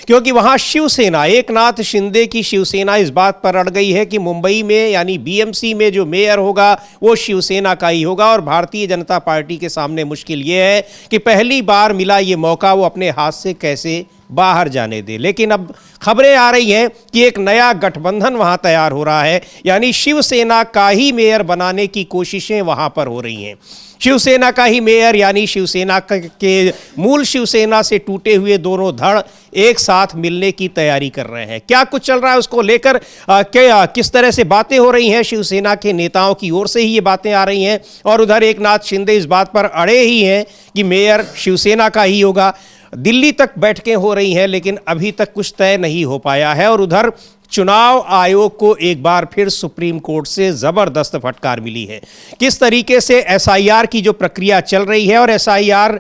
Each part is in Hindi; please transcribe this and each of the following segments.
क्योंकि वहां शिवसेना, एकनाथ शिंदे की शिवसेना इस बात पर अड़ गई है कि मुंबई में यानी बीएमसी में जो मेयर होगा वो शिवसेना का ही होगा। और भारतीय जनता पार्टी के सामने मुश्किल ये है कि पहली बार मिला ये मौका वो अपने हाथ से कैसे बाहर जाने दे। लेकिन अब खबरें आ रही हैं कि एक नया गठबंधन वहां तैयार हो रहा है, यानी शिवसेना का ही मेयर बनाने की कोशिशें वहां पर हो रही हैं। शिवसेना का ही मेयर यानी शिवसेना के मूल शिवसेना से टूटे हुए दोनों धड़ एक साथ मिलने की तैयारी कर रहे हैं। क्या कुछ चल रहा है उसको लेकर किस तरह से बातें हो रही हैं, शिवसेना के नेताओं की ओर से ही ये बातें आ रही हैं और उधर एकनाथ शिंदे इस बात पर अड़े ही हैं कि मेयर शिवसेना का ही होगा। दिल्ली तक बैठकें हो रही हैं लेकिन अभी तक कुछ तय नहीं हो पाया है। और उधर चुनाव आयोग को एक बार फिर सुप्रीम कोर्ट से जबरदस्त फटकार मिली है। किस तरीके से एसआईआर की जो प्रक्रिया चल रही है और एसआईआर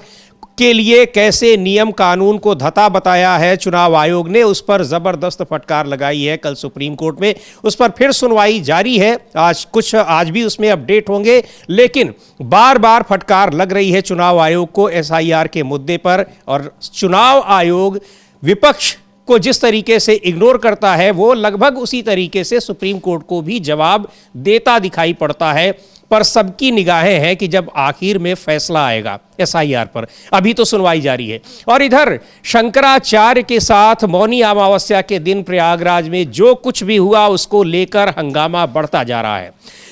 के लिए कैसे नियम कानून को धता बताया है चुनाव आयोग ने, उस पर जबरदस्त फटकार लगाई है कल सुप्रीम कोर्ट में। उस पर फिर सुनवाई जारी है, आज भी उसमें अपडेट होंगे। लेकिन बार बार फटकार लग रही है चुनाव आयोग को एसआईआर के मुद्दे पर। और चुनाव आयोग विपक्ष को जिस तरीके से इग्नोर करता है वो लगभग उसी तरीके से सुप्रीम कोर्ट को भी जवाब देता दिखाई पड़ता है। पर सबकी निगाहें हैं कि जब आखिर में फैसला आएगा एसआईआर पर। अभी तो सुनवाई जारी है। और इधर शंकराचार्य के साथ मौनी अमावस्या के दिन प्रयागराज में जो कुछ भी हुआ उसको लेकर हंगामा बढ़ता जा रहा है।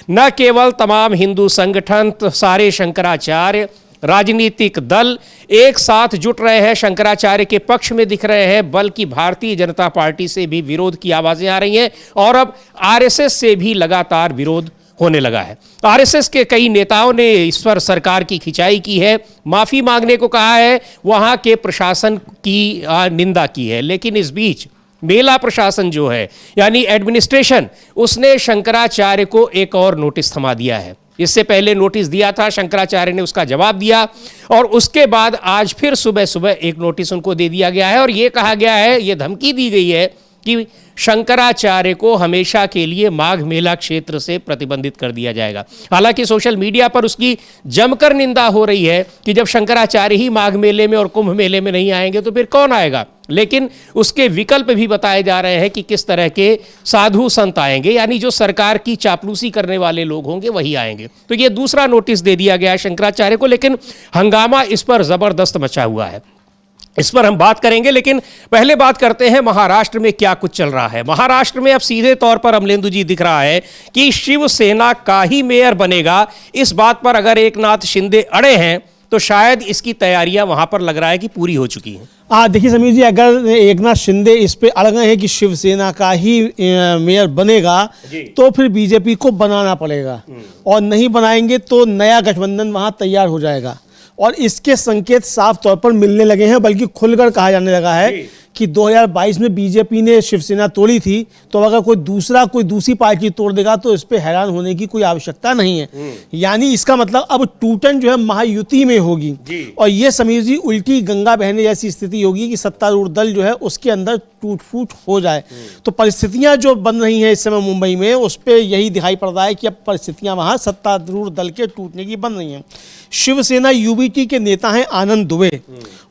न केवल तमाम हिंदू संगठन, सारे शंकराचार्य राजनीतिक दल एक साथ जुट रहे हैं, शंकराचार्य के पक्ष में दिख रहे हैं, बल्कि भारतीय जनता पार्टी से भी विरोध की आवाजें आ रही हैं और अब आरएसएस से भी लगातार विरोध होने लगा है। आरएसएस के कई नेताओं ने इस पर सरकार की खिंचाई की है, माफी मांगने को कहा है, वहां के प्रशासन की निंदा की है। लेकिन इस बीच मेला प्रशासन जो है यानी एडमिनिस्ट्रेशन, उसने शंकराचार्य को एक और नोटिस थमा दिया है। इससे पहले नोटिस दिया था, शंकराचार्य ने उसका जवाब दिया और उसके बाद आज फिर सुबह सुबह एक नोटिस उनको दे दिया गया है और यह कहा गया है, यह धमकी दी गई है कि शंकराचार्य को हमेशा के लिए माघ मेला क्षेत्र से प्रतिबंधित कर दिया जाएगा। हालांकि सोशल मीडिया पर उसकी जमकर निंदा हो रही है कि जब शंकराचार्य ही माघ मेले में और कुंभ मेले में नहीं आएंगे तो फिर कौन आएगा। लेकिन उसके विकल्प भी बताए जा रहे हैं कि किस तरह के साधु संत आएंगे, यानी जो सरकार की चापलूसी करने वाले लोग होंगे वही आएंगे। तो ये दूसरा नोटिस दे दिया गया है शंकराचार्य को। लेकिन हंगामा इस पर जबरदस्त मचा हुआ है, इस पर हम बात करेंगे। लेकिन पहले बात करते हैं महाराष्ट्र में क्या कुछ चल रहा है। महाराष्ट्र में अब सीधे तौर पर अमलेंदु जी दिख रहा है कि शिवसेना का ही मेयर बनेगा। इस बात पर अगर एकनाथ शिंदे अड़े हैं तो शायद इसकी तैयारियां वहां पर लग रहा है कि पूरी हो चुकी हैं। देखिए समीर जी, अगर एकनाथ शिंदे इस पे अड़ गए हैं कि शिवसेना का ही मेयर बनेगा तो फिर बीजेपी को बनाना पड़ेगा और नहीं बनाएंगे तो नया गठबंधन वहां तैयार हो जाएगा। और इसके संकेत साफ तौर पर मिलने लगे हैं, बल्कि खुलकर कहा जाने लगा है कि 2022 में बीजेपी ने शिवसेना तोड़ी थी, तो अगर कोई दूसरी पार्टी तोड़ देगा तो इस पे हैरान होने की कोई आवश्यकता नहीं है। यानी इसका मतलब अब टूटन जो है महायुति में होगी और ये समीर जी उल्टी गंगा बहने जैसी स्थिति होगी कि सत्तारूढ़ दल जो है उसके अंदर टूट फूट हो जाए। तो परिस्थितियां जो बन रही हैं इस समय मुंबई में, उस पर यही दिखाई पड़ रहा है कि अब परिस्थितियां वहां सत्तारूढ़ दल के टूटने की बन रही हैं। शिवसेना यूबीटी के नेता हैं आनंद दुबे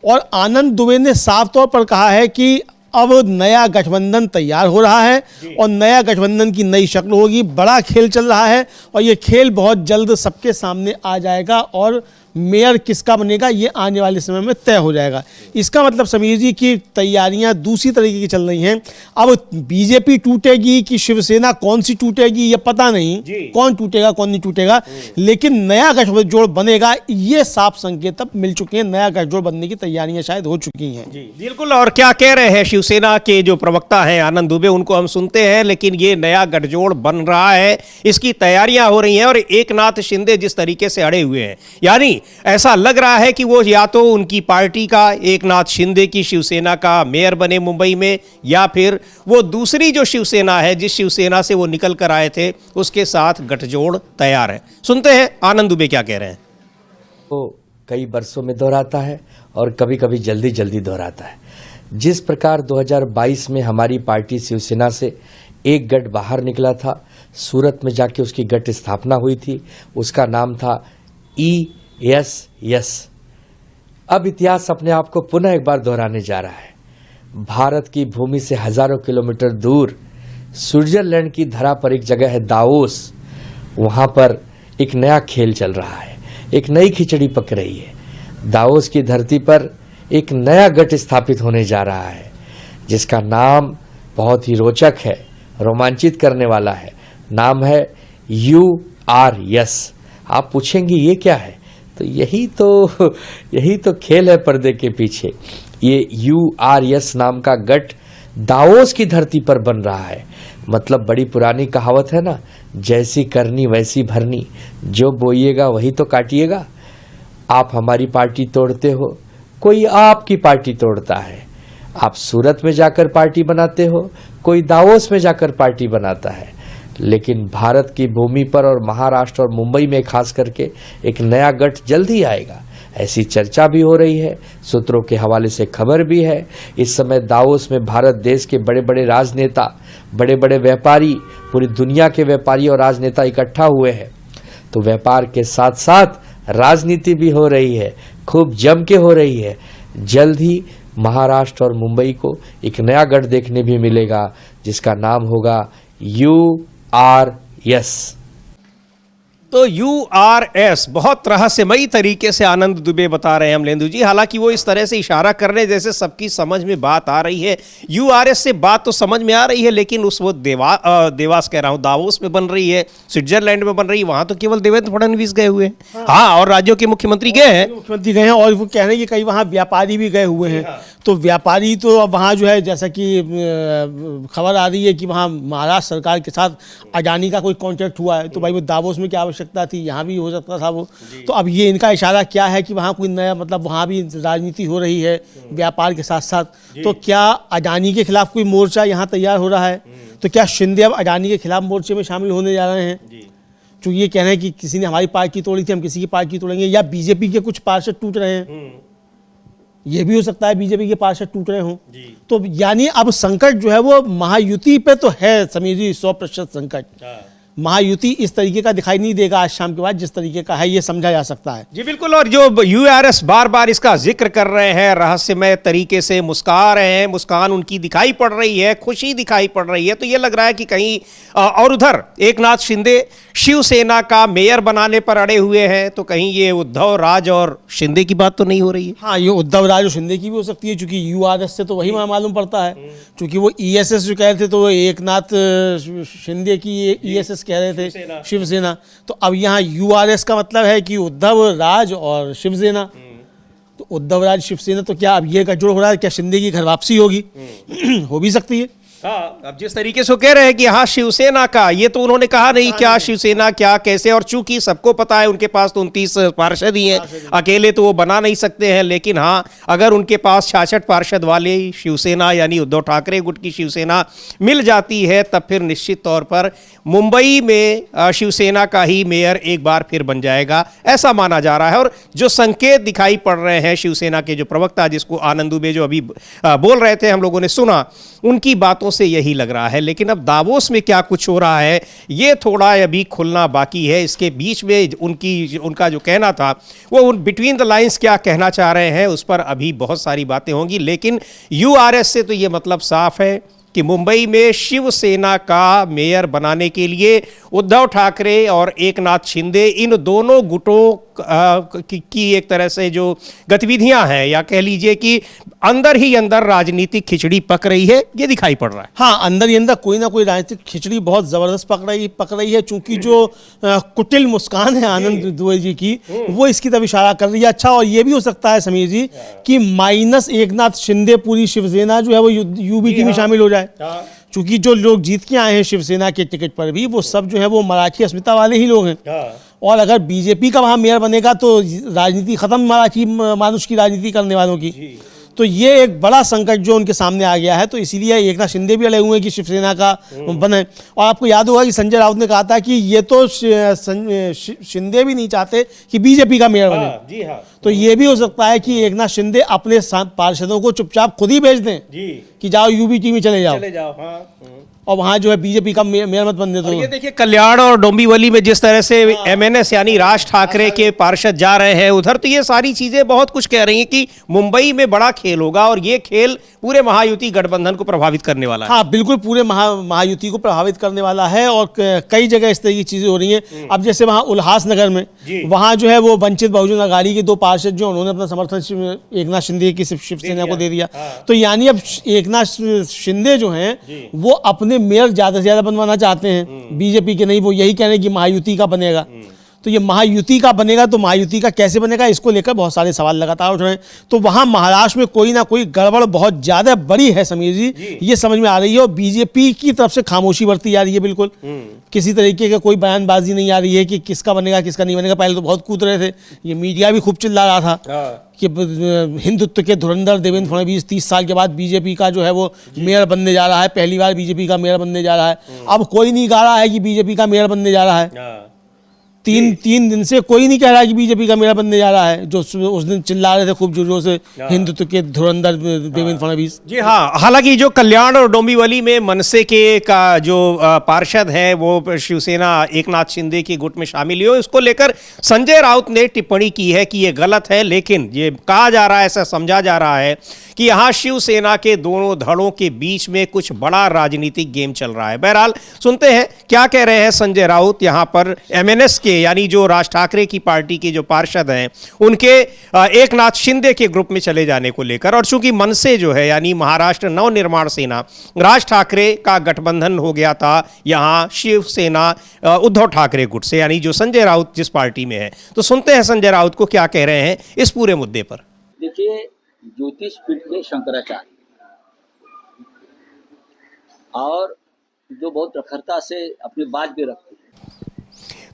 और आनंद दुबे ने साफ तौर पर कहा है कि अब नया गठबंधन तैयार हो रहा है और नया गठबंधन की नई शक्ल होगी। बड़ा खेल चल रहा है और ये खेल बहुत जल्द सबके सामने आ जाएगा और मेयर किसका बनेगा ये आने वाले समय में तय हो जाएगा। इसका मतलब समीर जी की तैयारियां दूसरी तरीके की चल रही हैं। अब बीजेपी टूटेगी कि शिवसेना कौन सी टूटेगी ये पता नहीं, कौन टूटेगा कौन नहीं टूटेगा, लेकिन नया गठजोड़ बनेगा ये साफ संकेत अब मिल चुके हैं। नया गठजोड़ बनने की तैयारियां शायद हो चुकी हैं। बिल्कुल। और क्या कह रहे हैं शिवसेना के जो प्रवक्ता हैं आनंद दुबे, उनको हम सुनते हैं। लेकिन ये नया गठजोड़ बन रहा है, इसकी तैयारियां हो रही हैं और एकनाथ शिंदे जिस तरीके से अड़े हुए हैं, यानी ऐसा लग रहा है कि वो या तो उनकी पार्टी का, एकनाथ शिंदे की शिवसेना का मेयर बने मुंबई में, या फिर वो दूसरी जो शिवसेना है जिस शिवसेना से वो निकल कर आए थे उसके साथ गठजोड़ तैयार है। सुनते हैं आनंद दुबे क्या कह रहे हैं। वो कई वर्षों में दोहराता है और कभी कभी जल्दी जल्दी दोहराता है। जिस प्रकार 2022 में हमारी पार्टी शिवसेना से एक गठ बाहर निकला था, सूरत में जाके उसकी गठ स्थापना हुई थी, उसका नाम था ESS। अब इतिहास अपने आप को पुनः एक बार दोहराने जा रहा है। भारत की भूमि से हजारों किलोमीटर दूर स्विट्जरलैंड की धरा पर एक जगह है दावोस, वहां पर एक नया खेल चल रहा है, एक नई खिचड़ी पक रही है। दावोस की धरती पर एक नया गठ स्थापित होने जा रहा है जिसका नाम बहुत ही रोचक है, रोमांचित करने वाला है। नाम है URS। आप पूछेंगे ये क्या है, तो यही तो खेल है पर्दे के पीछे। ये URS नाम का गठ दावोस की धरती पर बन रहा है। मतलब बड़ी पुरानी कहावत है ना, जैसी करनी वैसी भरनी, जो बोइएगा वही तो काटिएगा। आप हमारी पार्टी तोड़ते हो, कोई आपकी पार्टी तोड़ता है। आप सूरत में जाकर पार्टी बनाते हो, कोई दावोस में जाकर पार्टी बनाता है। लेकिन भारत की भूमि पर और महाराष्ट्र और मुंबई में खास करके एक नया गठ जल्द ही आएगा, ऐसी चर्चा भी हो रही है। सूत्रों के हवाले से खबर भी है। इस समय दावोस में भारत देश के बड़े बड़े राजनेता, बड़े बड़े व्यापारी, पूरी दुनिया के व्यापारी और राजनेता इकट्ठा हुए हैं। तो व्यापार के साथ साथ राजनीति भी हो रही है, खूब जम के हो रही है। जल्द ही महाराष्ट्र और मुंबई को एक नया गढ़ देखने भी मिलेगा जिसका नाम होगा URS। तो URS बहुत रहस्यमयी तरीके से आनंद दुबे बता रहे हैं अमलेंदु जी। हालांकि वो इस तरह से इशारा कर रहे हैं जैसे सबकी समझ में बात आ रही है। URS से बात तो समझ में आ रही है, लेकिन वो देवास कह रहा हूँ, दावोस में बन रही है, स्विट्जरलैंड में बन रही है, वहां तो केवल देवेंद्र फडणवीस गए हुए हैं। हाँ, और राज्यों के मुख्यमंत्री गए हैं, और वो कह रहे हैं कि कई वहाँ व्यापारी भी गए हुए हैं। तो व्यापारी तो अब वहाँ जो है, जैसा कि खबर आ रही है कि वहाँ महाराष्ट्र सरकार के साथ अडानी का कोई कॉन्ट्रैक्ट हुआ है, तो भाई वो दावोस में क्या आवश्यकता थी, यहाँ भी हो सकता था वो। तो अब ये इनका इशारा क्या है कि वहाँ कोई नया, मतलब वहाँ भी राजनीति हो रही है व्यापार के साथ साथ। तो क्या अडानी के खिलाफ कोई मोर्चा यहाँ तैयार हो रहा है? तो क्या शिंदे अब अडानी के खिलाफ मोर्चे में शामिल होने जा रहे हैं? तो ये कह रहे हैं कि किसी ने हमारी पार्टी तोड़ी थी, हम किसी की पार्टी तोड़ेंगे, या बीजेपी के कुछ पार्षद टूट रहे हैं, ये भी हो सकता है बीजेपी के पार्षद टूट रहे हों। तो यानी अब संकट जो है वो महायुति पे तो है समीर जी, 100% संकट। महायुति इस तरीके का दिखाई नहीं देगा आज शाम के बाद जिस तरीके का है, ये समझा जा सकता है। जी बिल्कुल। और जो URS बार बार इसका जिक्र कर रहे हैं, रहस्यमय तरीके से मुस्कुरा रहे हैं, मुस्कान उनकी दिखाई पड़ रही है, खुशी दिखाई पड़ रही है, तो ये लग रहा है कि कहीं और उधर एकनाथ शिंदे शिवसेना का मेयर बनाने पर अड़े हुए हैं, तो कहीं ये उद्धव राज और शिंदे की बात तो नहीं हो रही है। हाँ, ये उद्धव राज और शिंदे की भी हो सकती है, क्योंकि URS से तो वही मालूम पड़ता है। क्योंकि वो ESS जो कह रहे थे, तो वो एकनाथ शिंदे की ESS कह रहे थे, शिवसेना। तो अब यहाँ URS का मतलब है कि उद्धव राज और शिवसेना। तो उद्धव राज शिवसेना, तो क्या अब ये गठजोड़ हो रहा है? क्या शिंदे की घर वापसी होगी? हो भी सकती है। हाँ, अब जिस तरीके से वो कह रहे हैं कि हाँ शिवसेना का, ये तो उन्होंने कहा नहीं क्या शिवसेना क्या कैसे, और चूंकि सबको पता है उनके पास तो 29 पार्षद ही हैं, अकेले तो वो बना नहीं सकते हैं। लेकिन हाँ, अगर उनके पास 66 पार्षद वाले शिवसेना यानी उद्धव ठाकरे गुट की शिवसेना मिल जाती है, तब फिर निश्चित तौर पर मुंबई में शिवसेना का ही मेयर एक बार फिर बन जाएगा, ऐसा माना जा रहा है। और जो संकेत दिखाई पड़ रहे हैं शिवसेना के जो प्रवक्ता, जिसको आनंद दुबे जो अभी बोल रहे थे, हम लोगों ने सुना, उनकी बातों से यही लग रहा है। लेकिन अब दावोस में क्या कुछ हो रहा है, ये थोड़ा अभी खुलना बाकी है। इसके बीच में उनका जो कहना था, वो बिटवीन द लाइंस क्या कहना चाह रहे हैं, उस पर अभी बहुत सारी बातें होंगी। लेकिन URS से तो ये मतलब साफ है कि मुंबई में शिवसेना का मेयर बनाने के लिए उद्धव ठाकरे और एकनाथ शिंदे, इन दोनों गुटों की एक तरह से जो गतिविधियां हैं, या कह लीजिए कि अंदर ही अंदर राजनीतिक खिचड़ी पक रही है, ये दिखाई पड़ रहा है। हाँ, अंदर ही अंदर कोई ना कोई राजनीतिक खिचड़ी बहुत जबरदस्त पक रही है। चूंकि जो कुटिल मुस्कान है आनंद दुबे जी की, वो इसकी तरफ इशारा कर रही है। अच्छा, और ये भी हो सकता है समीर जी कि माइनस एकनाथ शिंदे पूरी शिवसेना जो है वो UBT में शामिल हो जाए। चूंकि जो लोग जीत के आए हैं शिवसेना के टिकट पर भी, वो सब जो है वो मराठी अस्मिता वाले ही लोग हैं। और अगर बीजेपी का वहां मेयर बनेगा तो राजनीति खत्म, मराठी मानुष की राजनीति करने वालों की। तो ये एक बड़ा संकट जो उनके सामने आ गया है। तो इसीलिए एकनाथ शिंदे भी अड़े हुए हैं कि शिवसेना का बने। और आपको याद होगा कि संजय राउत ने कहा था कि ये तो शिंदे भी नहीं चाहते कि बीजेपी का मेयर बने। जी हाँ। तो ये भी हो सकता है कि एकनाथ शिंदे अपने पार्षदों को चुपचाप खुद ही भेज दें कि जाओ यूबीटी में चले जाओ और वहाँ जो है बीजेपी का मेयर मत बनने दो। ये देखिए कल्याण और डोंबिवली में जिस तरह से एमएनएस यानी राज ठाकरे के पार्षद जा रहे हैं उधर, तो ये सारी चीजें बहुत कुछ कह रही हैं कि मुंबई में बड़ा खेल होगा और ये खेल पूरे महायुति गठबंधन को प्रभावित करने वाला है। हाँ बिल्कुल, पूरे महायुति को प्रभावित करने वाला है और कई जगह इस तरह की चीजें हो रही हैं। अब जैसे वहाँ उल्लासनगर में वहाँ जो है वो वंचित बहुजन अघाड़ी के 2 पार्षद जो उन्होंने अपना समर्थन एकनाथ शिंदे की शिवसेना को दे दिया। तो यानी अब एकनाथ शिंदे जो हैं वो अपने मेयर ज्यादा से ज्यादा बनवाना चाहते हैं, बीजेपी के नहीं। वो यही कह रहे हैं कि महायुति का बनेगा। तो ये महायुति का बनेगा तो महायुति का कैसे बनेगा, इसको लेकर बहुत सारे सवाल लगातार उठ रहे हैं। तो वहां महाराष्ट्र में कोई ना कोई गड़बड़ बहुत ज्यादा बड़ी है समीर जी, ये समझ में आ रही है। और बीजेपी की तरफ से खामोशी बरती जा रही है, बिल्कुल किसी तरीके का कोई बयानबाजी नहीं आ रही है कि किसका बनेगा किसका नहीं बनेगा। पहले तो बहुत कूद रहे थे, ये मीडिया भी खूब चिल्ला रहा था कि हिंदुत्व के धुरंधर देवेंद्र फडणवीस 30 साल के बाद बीजेपी का जो है वो मेयर बनने जा रहा है, पहली बार बीजेपी का मेयर बनने जा रहा है। अब कोई नहीं गा रहा है कि बीजेपी का मेयर बनने जा रहा है। तीन दिन से कोई नहीं कह रहा है कि बीजेपी का मेयर बनने जा रहा है, जो उस दिन चिल्ला रहे थे खूब जोरों से हिंदुत्व के धुरंधर देवेंद्र फडणवीस। जी हाँ, हालांकि जो कल्याण और डोंबिवली में मनसे के का जो पार्षद है वो शिवसेना एकनाथ शिंदे के गुट में शामिल हुए, उसको लेकर संजय राउत ने टिप्पणी की है कि ये गलत है। लेकिन ये कहा जा रहा है, ऐसा समझा जा रहा है कि यहाँ शिवसेना के दोनों धड़ों के बीच में कुछ बड़ा राजनीतिक गेम चल रहा है। बहरहाल सुनते हैं क्या कह रहे हैं संजय राउत यहाँ पर एमएनएस के यानी जो राज ठाकरे की पार्टी के जो पार्षद हैं उनके एकनाथ शिंदे के ग्रुप में चले जाने को लेकर। और चूंकि मनसे जो है यानी महाराष्ट्र नवनिर्माण सेना राज ठाकरे का गठबंधन हो गया था यहाँ शिवसेना उद्धव ठाकरे गुट से, यानी जो संजय राउत जिस पार्टी में है। तो सुनते हैं संजय राउत को क्या कह रहे हैं इस पूरे मुद्दे पर। देखिए, ज्योतिष पीठ के शंकराचार्य और जो बहुत प्रखरता से अपनी बात भी रखते हैं,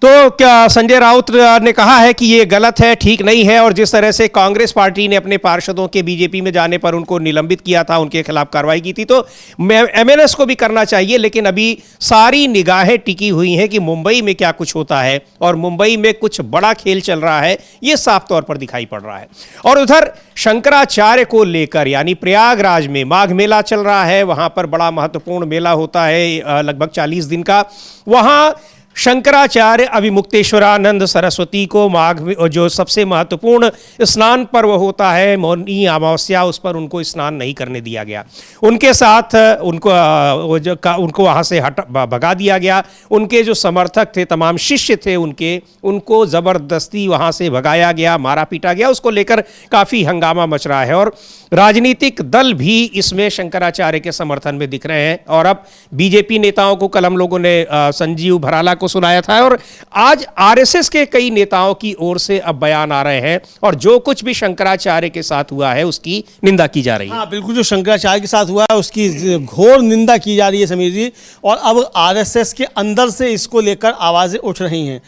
तो क्या संजय राउत ने कहा है कि ये गलत है, ठीक नहीं है। और जिस तरह से कांग्रेस पार्टी ने अपने पार्षदों के बीजेपी में जाने पर उनको निलंबित किया था, उनके खिलाफ कार्रवाई की थी, तो एमएनएस को भी करना चाहिए। लेकिन अभी सारी निगाहें टिकी हुई हैं कि मुंबई में क्या कुछ होता है और मुंबई में कुछ बड़ा खेल चल रहा है, ये साफ तौर पर दिखाई पड़ रहा है। और उधर शंकराचार्य को लेकर यानी प्रयागराज में माघ मेला चल रहा है, वहां पर बड़ा महत्वपूर्ण मेला होता है लगभग 40 दिन का। वहां शंकराचार्य अभिमुक्तेश्वरानंद सरस्वती को माघ में जो सबसे महत्वपूर्ण स्नान पर्व होता है मौनी अमावस्या, उस पर उनको स्नान नहीं करने दिया गया। उनके साथ उनको वहाँ से भगा दिया गया। उनके जो समर्थक थे, तमाम शिष्य थे उनको ज़बरदस्ती वहाँ से भगाया गया, मारा पीटा गया। उसको लेकर काफ़ी हंगामा मच रहा है और राजनीतिक दल भी इसमें शंकराचार्य के समर्थन में दिख रहे हैं। और अब बीजेपी नेताओं को कल हम लोगों ने संजीव भराला को सुनाया था और आज आरएसएस के कई नेताओं की ओर से अब बयान आ रहे हैं और जो कुछ भी शंकराचार्य के साथ हुआ है उसकी निंदा की जा रही है। हाँ बिल्कुल, जो शंकराचार्य के साथ हुआ है उसकी घोर निंदा की जा रही है समीर जी। और अब आरएसएस के अंदर से इसको लेकर आवाजें उठ रही हैं।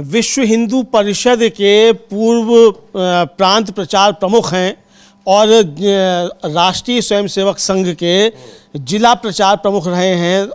विश्व हिंदू परिषद के पूर्व प्रांत प्रचार प्रमुख हैं और राष्ट्रीय स्वयंसेवक संघ के जिला प्रचार प्रमुख रहे हैं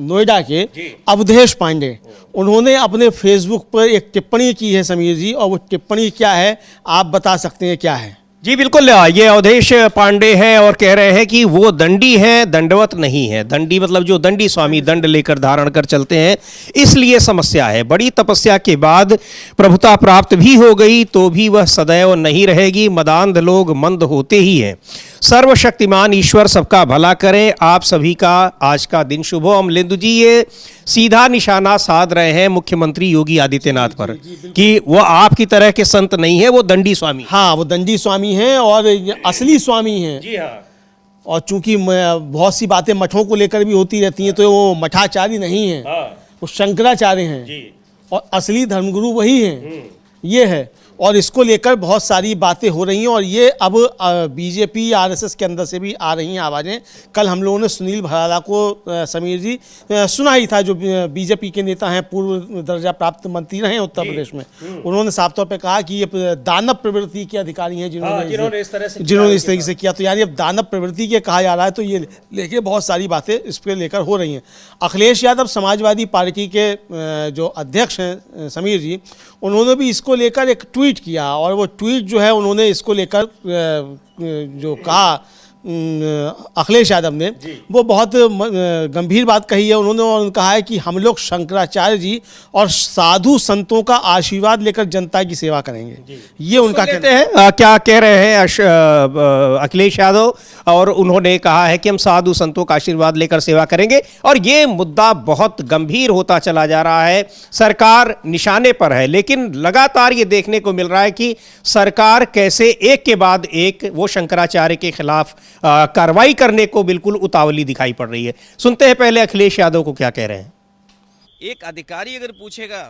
नोएडा के अवधेश पांडे। उन्होंने अपने फेसबुक पर एक टिप्पणी की है समीर जी, और वो टिप्पणी क्या है आप बता सकते हैं क्या है? जी बिल्कुल, ये अवधेश पांडे हैं और कह रहे हैं कि वो दंडी हैं, दंडवत नहीं है। दंडी मतलब जो दंडी स्वामी दंड लेकर धारण कर चलते हैं, इसलिए समस्या है। बड़ी तपस्या के बाद प्रभुता प्राप्त भी हो गई तो भी वह सदैव नहीं रहेगी। मदांध लोग मंद होते ही हैं। सर्वशक्तिमान ईश्वर सबका भला करें। आप सभी का आज का दिन शुभ हो। अमलेंदु जी ये सीधा निशाना साध रहे हैं मुख्यमंत्री योगी आदित्यनाथ पर कि वो आपकी तरह के संत नहीं है, वो दंडी स्वामी। हाँ, वो दंडी स्वामी हैं और असली स्वामी हैं। जी हाँ। और चूंकि बहुत सी बातें मठों को लेकर भी होती रहती हैं, तो वो मठाचार्य नहीं हैं, वो शंकराचार्य हैं और असली धर्मगुरु वही हैं, ये है। और इसको लेकर बहुत सारी बातें हो रही हैं और ये अब बीजेपी आरएसएस के अंदर से भी आ रही हैं आवाज़ें। कल हम लोगों ने सुनील भराला को समीर जी सुना ही था, जो बीजेपी के नेता हैं, पूर्व दर्जा प्राप्त मंत्री रहे हैं उत्तर प्रदेश में। उन्होंने साफ तौर पे कहा कि ये दानव प्रवृत्ति के अधिकारी हैं जिन्होंने इस तरीके से किया। तो यार ये दानव प्रवृत्ति के कहा जा रहा है, तो ये लेके बहुत सारी बातें इस पर लेकर हो रही हैं। अखिलेश यादव समाजवादी पार्टी के जो अध्यक्ष हैं समीर जी, उन्होंने भी इसको लेकर एक ट्वीट ट्वीट किया, और वो ट्वीट जो है उन्होंने इसको लेकर जो कहा अखिलेश यादव ने, वो बहुत गंभीर बात कही है उन्होंने, और कहा है कि हम लोग शंकराचार्य जी और साधु संतों का आशीर्वाद लेकर जनता की सेवा करेंगे। ये उनका कहना है। क्या कह रहे हैं अखिलेश यादव, और उन्होंने कहा है कि हम साधु संतों का आशीर्वाद लेकर सेवा करेंगे, और ये मुद्दा बहुत गंभीर होता चला जा रहा है। सरकार निशाने पर है, लेकिन लगातार ये देखने को मिल रहा है कि सरकार कैसे एक के बाद एक वो शंकराचार्य के खिलाफ कार्रवाई करने को बिल्कुल उतावली दिखाई पड़ रही है। सुनते हैं पहले अखिलेश यादव को क्या कह रहे हैं। एक अधिकारी अगर पूछेगा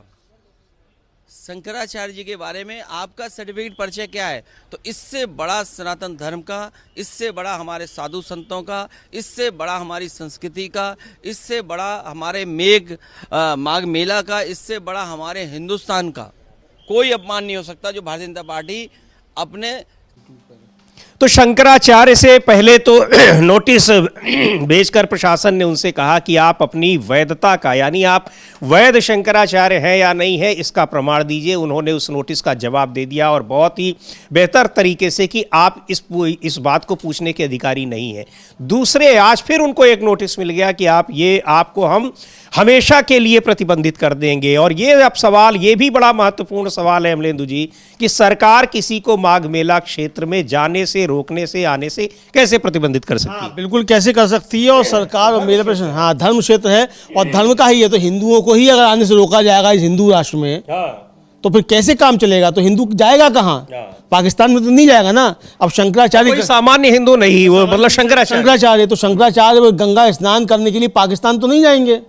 शंकराचार्य जी के बारे में आपका सर्टिफिकेट परिचय क्या है, तो इससे बड़ा सनातन धर्म का, इससे बड़ा हमारे साधु संतों का, इससे बड़ा हमारी संस्कृति का, इससे बड़ा हमारे माघ मेला का, इससे बड़ा हमारे हिंदुस्तान का कोई अपमान नहीं हो सकता जो भारतीय जनता पार्टी अपने। तो शंकराचार्य से पहले तो नोटिस भेजकर प्रशासन ने उनसे कहा कि आप अपनी वैधता का, यानी आप वैध शंकराचार्य हैं या नहीं है, इसका प्रमाण दीजिए। उन्होंने उस नोटिस का जवाब दे दिया, और बहुत ही बेहतर तरीके से कि आप इस बात को पूछने के अधिकारी नहीं हैं। दूसरे, आज फिर उनको एक नोटिस मिल गया कि आपको हम हमेशा के लिए प्रतिबंधित कर देंगे। और ये अब सवाल, ये भी बड़ा महत्वपूर्ण सवाल है अमलेंदु जी, कि सरकार किसी को माघ मेला क्षेत्र में जाने से, रोकने से, आने से कैसे प्रतिबंधित कर सकती है? बिल्कुल कैसे कर सकती है। और सरकार और मेला प्रशासन, हाँ, धर्म क्षेत्र है और धर्म का ही है, तो हिंदुओं को ही अगर आने से रोका जाएगा इस हिंदू राष्ट्र में, तो फिर कैसे काम चलेगा? तो हिंदू जाएगा कहाँ? पाकिस्तान में तो नहीं जाएगा ना। अब शंकराचार्य, कोई सामान्य हिंदू नहीं, वो मतलब शंकराचार्य, तो शंकराचार्य गंगा स्नान करने के लिए पाकिस्तान तो नहीं जाएंगे,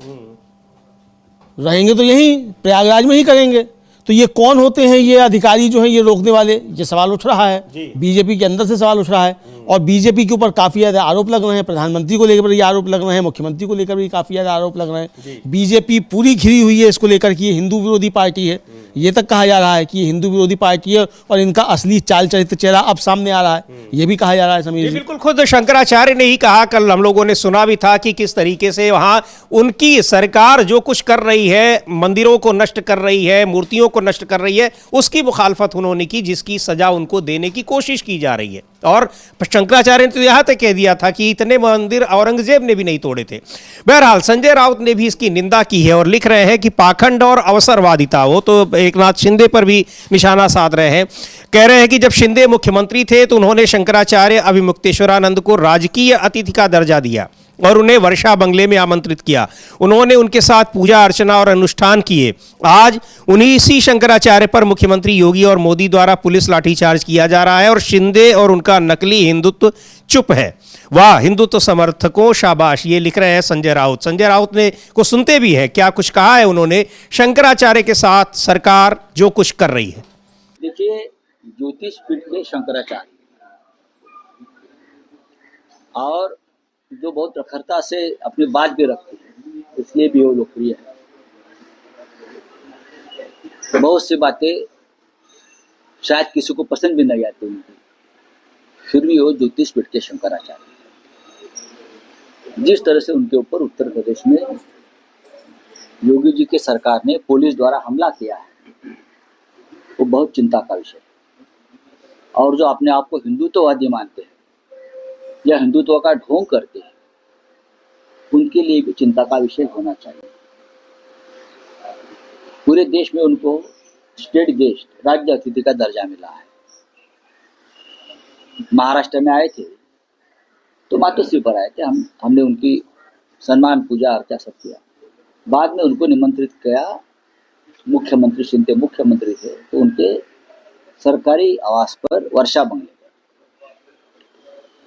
रहेंगे तो यहीं प्रयागराज में ही करेंगे। तो ये कौन होते हैं ये अधिकारी जो हैं ये रोकने वाले? ये सवाल उठ रहा है, बीजेपी के अंदर से सवाल उठ रहा है, और बीजेपी के ऊपर काफ़ी ज़्यादा आरोप लग रहे हैं। प्रधानमंत्री को लेकर भी आरोप लग रहे हैं, मुख्यमंत्री को लेकर भी काफ़ी ज़्यादा आरोप लग रहे हैं। बीजेपी पूरी घिरी हुई है इसको लेकर कि ये हिंदू विरोधी पार्टी है। ये तक कहा जा रहा है कि ये हिंदू विरोधी पार्टी है, और इनका असली चाल चरित्र चेहरा अब सामने आ रहा है, ये भी कहा जा रहा है। समीर जी, बिल्कुल खुद शंकराचार्य ने ही कहा, कल हम लोगों ने सुना भी था कि किस तरीके से वहां उनकी सरकार जो कुछ कर रही है, मंदिरों को नष्ट कर रही है, मूर्तियों को नष्ट कर रही है, उसकी मुखालफत उन्होंने की, जिसकी सजा उनको देने की कोशिश की जा रही है। और शंकराचार्य ने तो यहां तक कह दिया था कि इतने मंदिर औरंगजेब ने भी नहीं तोड़े थे। बहरहाल संजय राउत ने भी इसकी निंदा की है, और लिख रहे हैं कि पाखंड और अवसरवादिता, वो तो एकनाथ शिंदे पर भी निशाना साध रहे हैं। कह रहे हैं कि जब शिंदे मुख्यमंत्री थे तो उन्होंने शंकराचार्य अभिमुक्तेश्वरानंद को राजकीय अतिथि का दर्जा दिया और उन्हें वर्षा बंगले में आमंत्रित किया। उन्होंने उनके साथ पूजा अर्चना और अनुष्ठान किए। आज उन्हीं शंकराचार्य पर मुख्यमंत्री योगी और मोदी द्वारा पुलिस लाठीचार्ज किया जा रहा है, और शिंदे और उनका नकली हिंदुत्व चुप है। वाह हिंदुत्व समर्थकों, शाबाश, ये लिख रहे हैं संजय राउत। संजय राउत ने को सुनते भी हैं, क्या कुछ कहा है उन्होंने शंकराचार्य के साथ सरकार जो कुछ कर रही है। देखिए, ज्योतिष पीठ के शंकराचार्य और जो बहुत प्रखरता से अपनी बात भी रखते हैं, इसलिए भी वो लोकप्रिय है। बहुत सी बातें शायद किसी को पसंद भी नहीं आती उनकी, फिर भी वो ज्योतिष पीठ के शंकराचार्य। जिस तरह से उनके ऊपर उत्तर प्रदेश में योगी जी की सरकार ने पुलिस द्वारा हमला किया है, वो बहुत चिंता का विषय है। और जो अपने आप को हिंदुत्ववादी मानते हैं या हिंदुत्व का ढोंग करते हैं, उनके लिए भी चिंता का विषय होना चाहिए। पूरे देश में उनको स्टेट गेस्ट, राज्य अतिथि का दर्जा मिला है। महाराष्ट्र में आए थे तो मातोश्री पर आए थे, हमने उनकी सम्मान, पूजा, अर्चा सब किया। बाद में उनको निमंत्रित किया, मुख्यमंत्री शिंदे मुख्यमंत्री थे तो उनके सरकारी आवास पर वर्षा बंगले,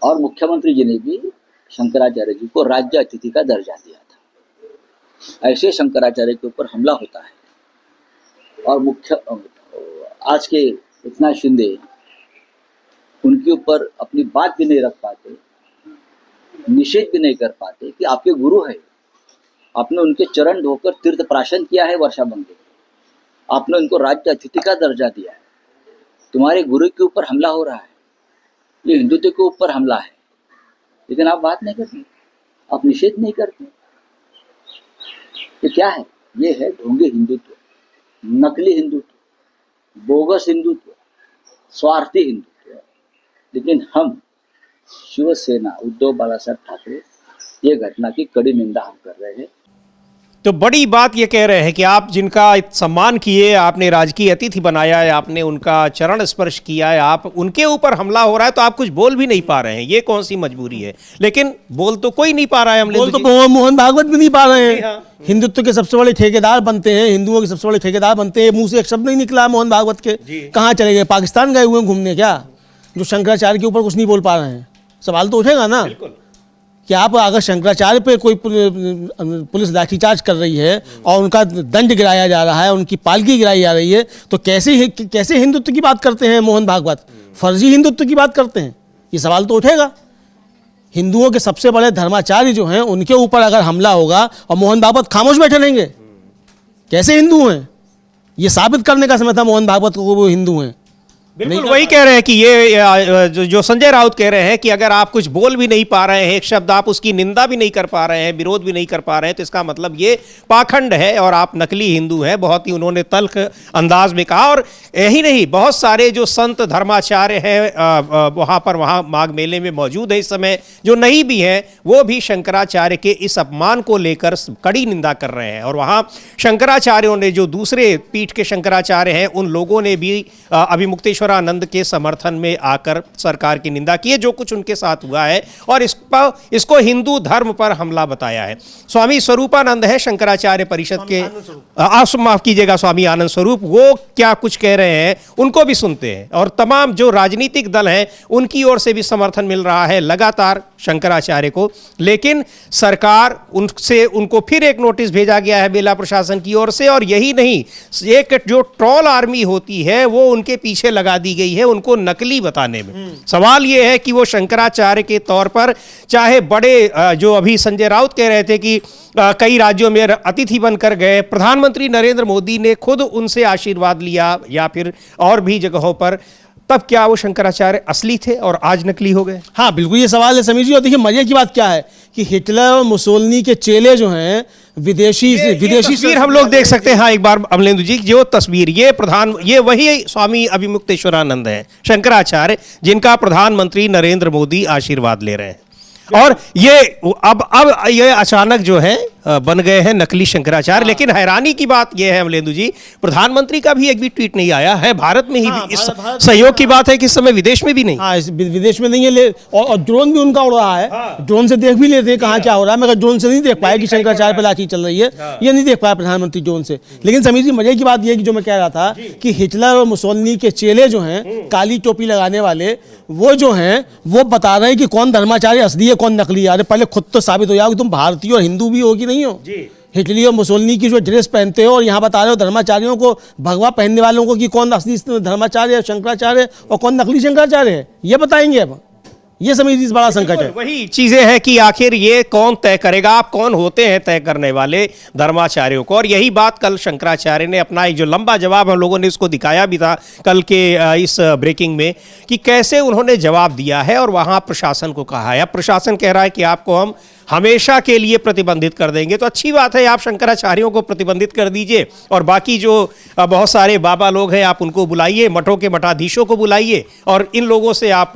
और मुख्यमंत्री जी ने भी शंकराचार्य जी को राज्य अतिथि का दर्जा दिया था। ऐसे शंकराचार्य के ऊपर हमला होता है, और आज के एकनाथ शिंदे उनके ऊपर अपनी बात भी नहीं रख पाते, निषेध भी नहीं कर पाते कि आपके गुरु है, आपने उनके चरण धोकर तीर्थ प्राशन किया है वर्षा बंगले, आपने उनको राज्य अतिथि का दर्जा दिया है, तुम्हारे गुरु के ऊपर हमला हो रहा है, ये हिंदुत्व के ऊपर हमला है, लेकिन आप बात नहीं करते, आप निषेध नहीं करते। ये क्या है? ये है ढोंगी हिंदुत्व, नकली हिंदुत्व। बोगस हिंदुत्व, स्वार्थी हिंदुत्व। लेकिन हम शिवसेना उद्धव बालासाहेब ठाकरे ये घटना की कड़ी निंदा हम कर रहे हैं। तो बड़ी बात ये कह रहे हैं कि आप जिनका सम्मान किए, आपने राजकीय अतिथि बनाया है, आपने उनका चरण स्पर्श किया है, आप उनके ऊपर हमला हो रहा है तो आप कुछ बोल भी नहीं पा रहे हैं। ये कौन सी मजबूरी है? लेकिन बोल तो कोई नहीं पा रहा है। बोल तो मोहन भागवत भी नहीं पा रहे हैं। हिंदुत्व के सबसे बड़े ठेकेदार बनते हैं, हिंदुओं के सबसे बड़े ठेकेदार बनते हैं, मुंह से एक शब्द नहीं निकला मोहन भागवत के। कहाँ चले गए? पाकिस्तान गए हुए हैं घूमने क्या, जो शंकराचार्य के ऊपर कुछ नहीं बोल पा रहे हैं? सवाल तो उठेगा ना कि आप अगर शंकराचार्य पे कोई पुलिस लाठीचार्ज कर रही है और उनका दंड गिराया जा रहा है, उनकी पालकी गिराई जा रही है, तो कैसे हिंदुत्व की बात करते हैं मोहन भागवत? फर्जी हिंदुत्व की बात करते हैं। ये सवाल तो उठेगा। हिंदुओं के सबसे बड़े धर्माचार्य जो हैं उनके ऊपर अगर हमला होगा और मोहन भागवत खामोश बैठे रहेंगे, कैसे हिंदू हैं? ये साबित करने का समय था मोहन भागवत को वो हिंदू हैं। बिल्कुल वही कह रहे हैं कि ये जो संजय राउत कह रहे हैं कि अगर आप कुछ बोल भी नहीं पा रहे हैं, एक शब्द आप उसकी निंदा भी नहीं कर पा रहे हैं, विरोध भी नहीं कर पा रहे हैं, तो इसका मतलब ये पाखंड है और आप नकली हिंदू हैं। बहुत ही उन्होंने तल्ख अंदाज में कहा। और यही नहीं, बहुत सारे जो संत धर्माचार्य हैं वहाँ माघ मेले में मौजूद है इस समय, जो नहीं भी हैं, वो भी शंकराचार्य के इस अपमान को लेकर कड़ी निंदा कर रहे हैं। और वहाँ शंकराचार्यों ने, जो दूसरे पीठ के शंकराचार्य हैं, उन लोगों ने भी अभिमुक्तेश्वरानंद के समर्थन में आकर सरकार की निंदा की है, जो कुछ उनके साथ हुआ है, और इसको हिंदू धर्म पर हमला बताया है। स्वामी स्वरूपानंद है शंकराचार्य परिषद के, माफ कीजिएगा, स्वामी आनंद स्वरूप, वो क्या कुछ कह रहे हैं उनको भी सुनते हैं। और तमाम जो राजनीतिक दल हैं उनकी ओर से भी समर्थन मिल रहा है लगातार शंकराचार्य को। लेकिन सरकार उनको फिर एक नोटिस भेजा गया है मेला प्रशासन की ओर से। और यही नहीं, एक जो ट्रोल आर्मी होती है वो उनके पीछे लगा दी गई है उनको नकली बताने में। सवाल ये है कि वो शंकराचार्य के तौर पर, चाहे बड़े जो अभी संजय राउत कह रहे थे कि कई राज्यों में अतिथि बनकर गए, प्रधानमंत्री नरेंद्र मोदी ने खुद उनसे आशीर्वाद लिया या फिर और भी जगहों पर, तब क्या वो शंकराचार्य असली थे और आज नकली हो गए? हाँ बिल्कुल, ये सवाल है समीर जी। और देखिए मजे की बात क्या है कि हिटलर और मुसोलिनी के चेले जो हैं विदेशी तस्वीर हम लोग देख सकते हैं। हाँ, एक बार अमलेंदु जी, जो तस्वीर ये वही स्वामी अभिमुक्तेश्वरानंद है शंकराचार्य, जिनका प्रधानमंत्री नरेंद्र मोदी आशीर्वाद ले रहे हैं। और ये अब ये अचानक जो है बन गए हैं नकली शंकराचार्य। लेकिन हैरानी की बात यह है अमलेंदु जी, प्रधानमंत्री का भी एक भी ट्वीट नहीं आया है भारत में ही। इस सहयोग की बात है कि इस समय विदेश में भी नहीं। हाँ, विदेश में नहीं है। और ड्रोन भी उनका उड़ रहा है। ड्रोन से देख भी लेते हैं कहाँ क्या हो रहा है, मगर ड्रोन से नहीं देख पाया कि शंकराचार्य पर लाठी चल रही है। ये नहीं देख पाया प्रधानमंत्री ड्रोन से। लेकिन समीर जी मजे की बात यह कि जो मैं कह रहा था कि हिटलर और मुसोलिनी के चेले जो हैं, काली टोपी लगाने वाले, वो जो हैं वो बता रहे हैं कि कौन धर्माचार्य असली है कौन नकली है। अरे पहले खुद तो साबित हो जाओ कि तुम भारतीय और हिंदू भी हो कि नहीं हो। हिटलर और मुसोलिनी की जो ड्रेस पहनते हो और यहाँ बता रहे हो धर्माचार्यों को, भगवा पहनने वालों को, कि कौन असली धर्माचार्य है, शंकराचार्य और कौन नकली शंकराचार्य है, ये बताएंगे अब। ये समीर जी बड़ा संकट है। वही चीजें हैं कि आखिर ये कौन तय करेगा, आप कौन होते हैं तय करने वाले धर्माचार्यों को। और यही बात कल शंकराचार्य ने अपना एक जो लंबा जवाब, हम लोगों ने इसको दिखाया भी था कल के इस ब्रेकिंग में, कि कैसे उन्होंने जवाब दिया है और वहां प्रशासन को कहा है। अब प्रशासन कह रहा है कि आपको हम हमेशा के लिए प्रतिबंधित कर देंगे। तो अच्छी बात है, आप शंकराचार्यों को प्रतिबंधित कर दीजिए और बाकी जो बहुत सारे बाबा लोग हैं आप उनको बुलाइए, मठों के मठाधीशों को बुलाइए और इन लोगों से आप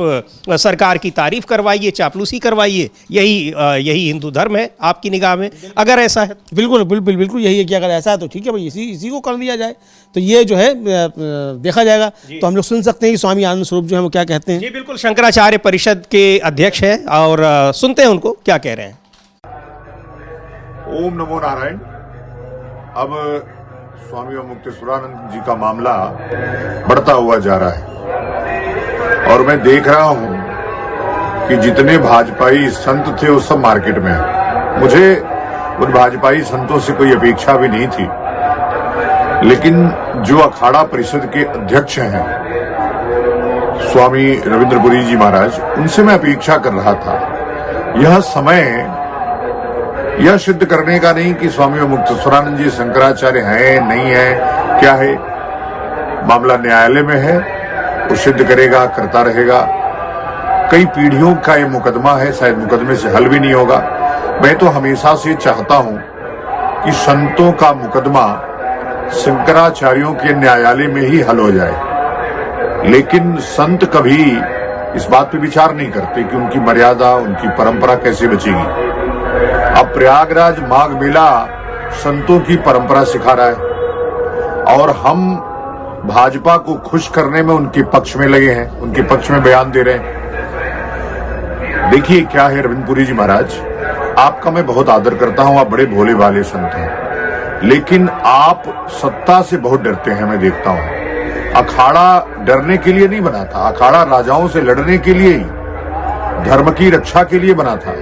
सरकार की तारीफ करवाइए, चापलूसी करवाइए। यही हिंदू धर्म है आपकी निगाह में, अगर ऐसा है? बिल्कुल यही है कि अगर ऐसा है तो ठीक है भाई, इसी को कर दिया जाए। तो ये जो है देखा जाएगा। तो हम लोग सुन सकते हैं कि स्वामी आनंद स्वरूप जो है वो क्या कहते हैं। जी बिल्कुल, शंकराचार्य परिषद के अध्यक्ष हैं और सुनते हैं उनको क्या कह रहे हैं। ओम नमो नारायण। अब स्वामी अभिमुक्तेश्वरानंद जी का मामला बढ़ता हुआ जा रहा है और मैं देख रहा हूं कि जितने भाजपाई संत थे वो सब मार्केट में हैं। मुझे उन भाजपाई संतों से कोई अपेक्षा भी नहीं थी, लेकिन जो अखाड़ा परिषद के अध्यक्ष हैं स्वामी रविंद्रपुरी जी महाराज, उनसे मैं अपेक्षा कर रहा था। यह समय यह सिद्ध करने का नहीं कि स्वामी अभिमुक्तेश्वरानंद जी शंकराचार्य हैं नहीं है, क्या है। मामला न्यायालय में है, वो सिद्ध करेगा, करता रहेगा। कई पीढ़ियों का ये मुकदमा है, शायद मुकदमे से हल भी नहीं होगा। मैं तो हमेशा से चाहता हूं कि संतों का मुकदमा शंकराचार्यों के न्यायालय में ही हल हो जाए। लेकिन संत कभी इस बात पे विचार नहीं करते कि उनकी मर्यादा, उनकी परंपरा कैसे बचेगी। अब प्रयागराज माघ मेला संतों की परंपरा सिखा रहा है और हम भाजपा को खुश करने में उनके पक्ष में लगे हैं, उनके पक्ष में बयान दे रहे हैं। देखिए क्या है रविंद्रपुरी जी महाराज, आपका मैं बहुत आदर करता हूं, आप बड़े भोले भाले संत हैं, लेकिन आप सत्ता से बहुत डरते हैं। मैं देखता हूं अखाड़ा डरने के लिए नहीं बना था, अखाड़ा राजाओं से लड़ने के लिए ही, धर्म की रक्षा के लिए बना था।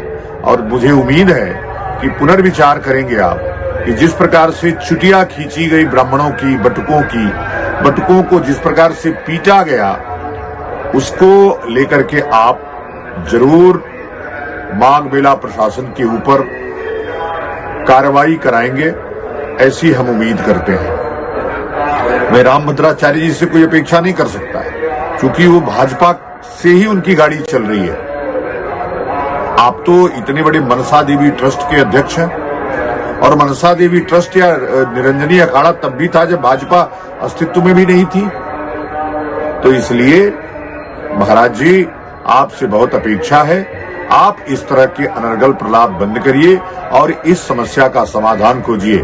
और मुझे उम्मीद है कि पुनर्विचार करेंगे आप कि जिस प्रकार से चुटिया खींची गई ब्राह्मणों की, बटुकों को जिस प्रकार से पीटा गया, उसको लेकर के आप जरूर माघ मेला प्रशासन के ऊपर कार्रवाई कराएंगे, ऐसी हम उम्मीद करते हैं। मैं रामभद्राचार्य जी से कोई अपेक्षा नहीं कर सकता क्योंकि वो भाजपा से ही उनकी गाड़ी चल रही है। आप तो इतने बड़े मनसा देवी ट्रस्ट के अध्यक्ष हैं, और मनसा देवी ट्रस्ट या निरंजनी अखाड़ा तब भी था जब भाजपा अस्तित्व में भी नहीं थी। तो इसलिए महाराज जी, आपसे बहुत अपेक्षा है, आप इस तरह के अनर्गल प्रलाप बंद करिए और इस समस्या का समाधान खोजिए।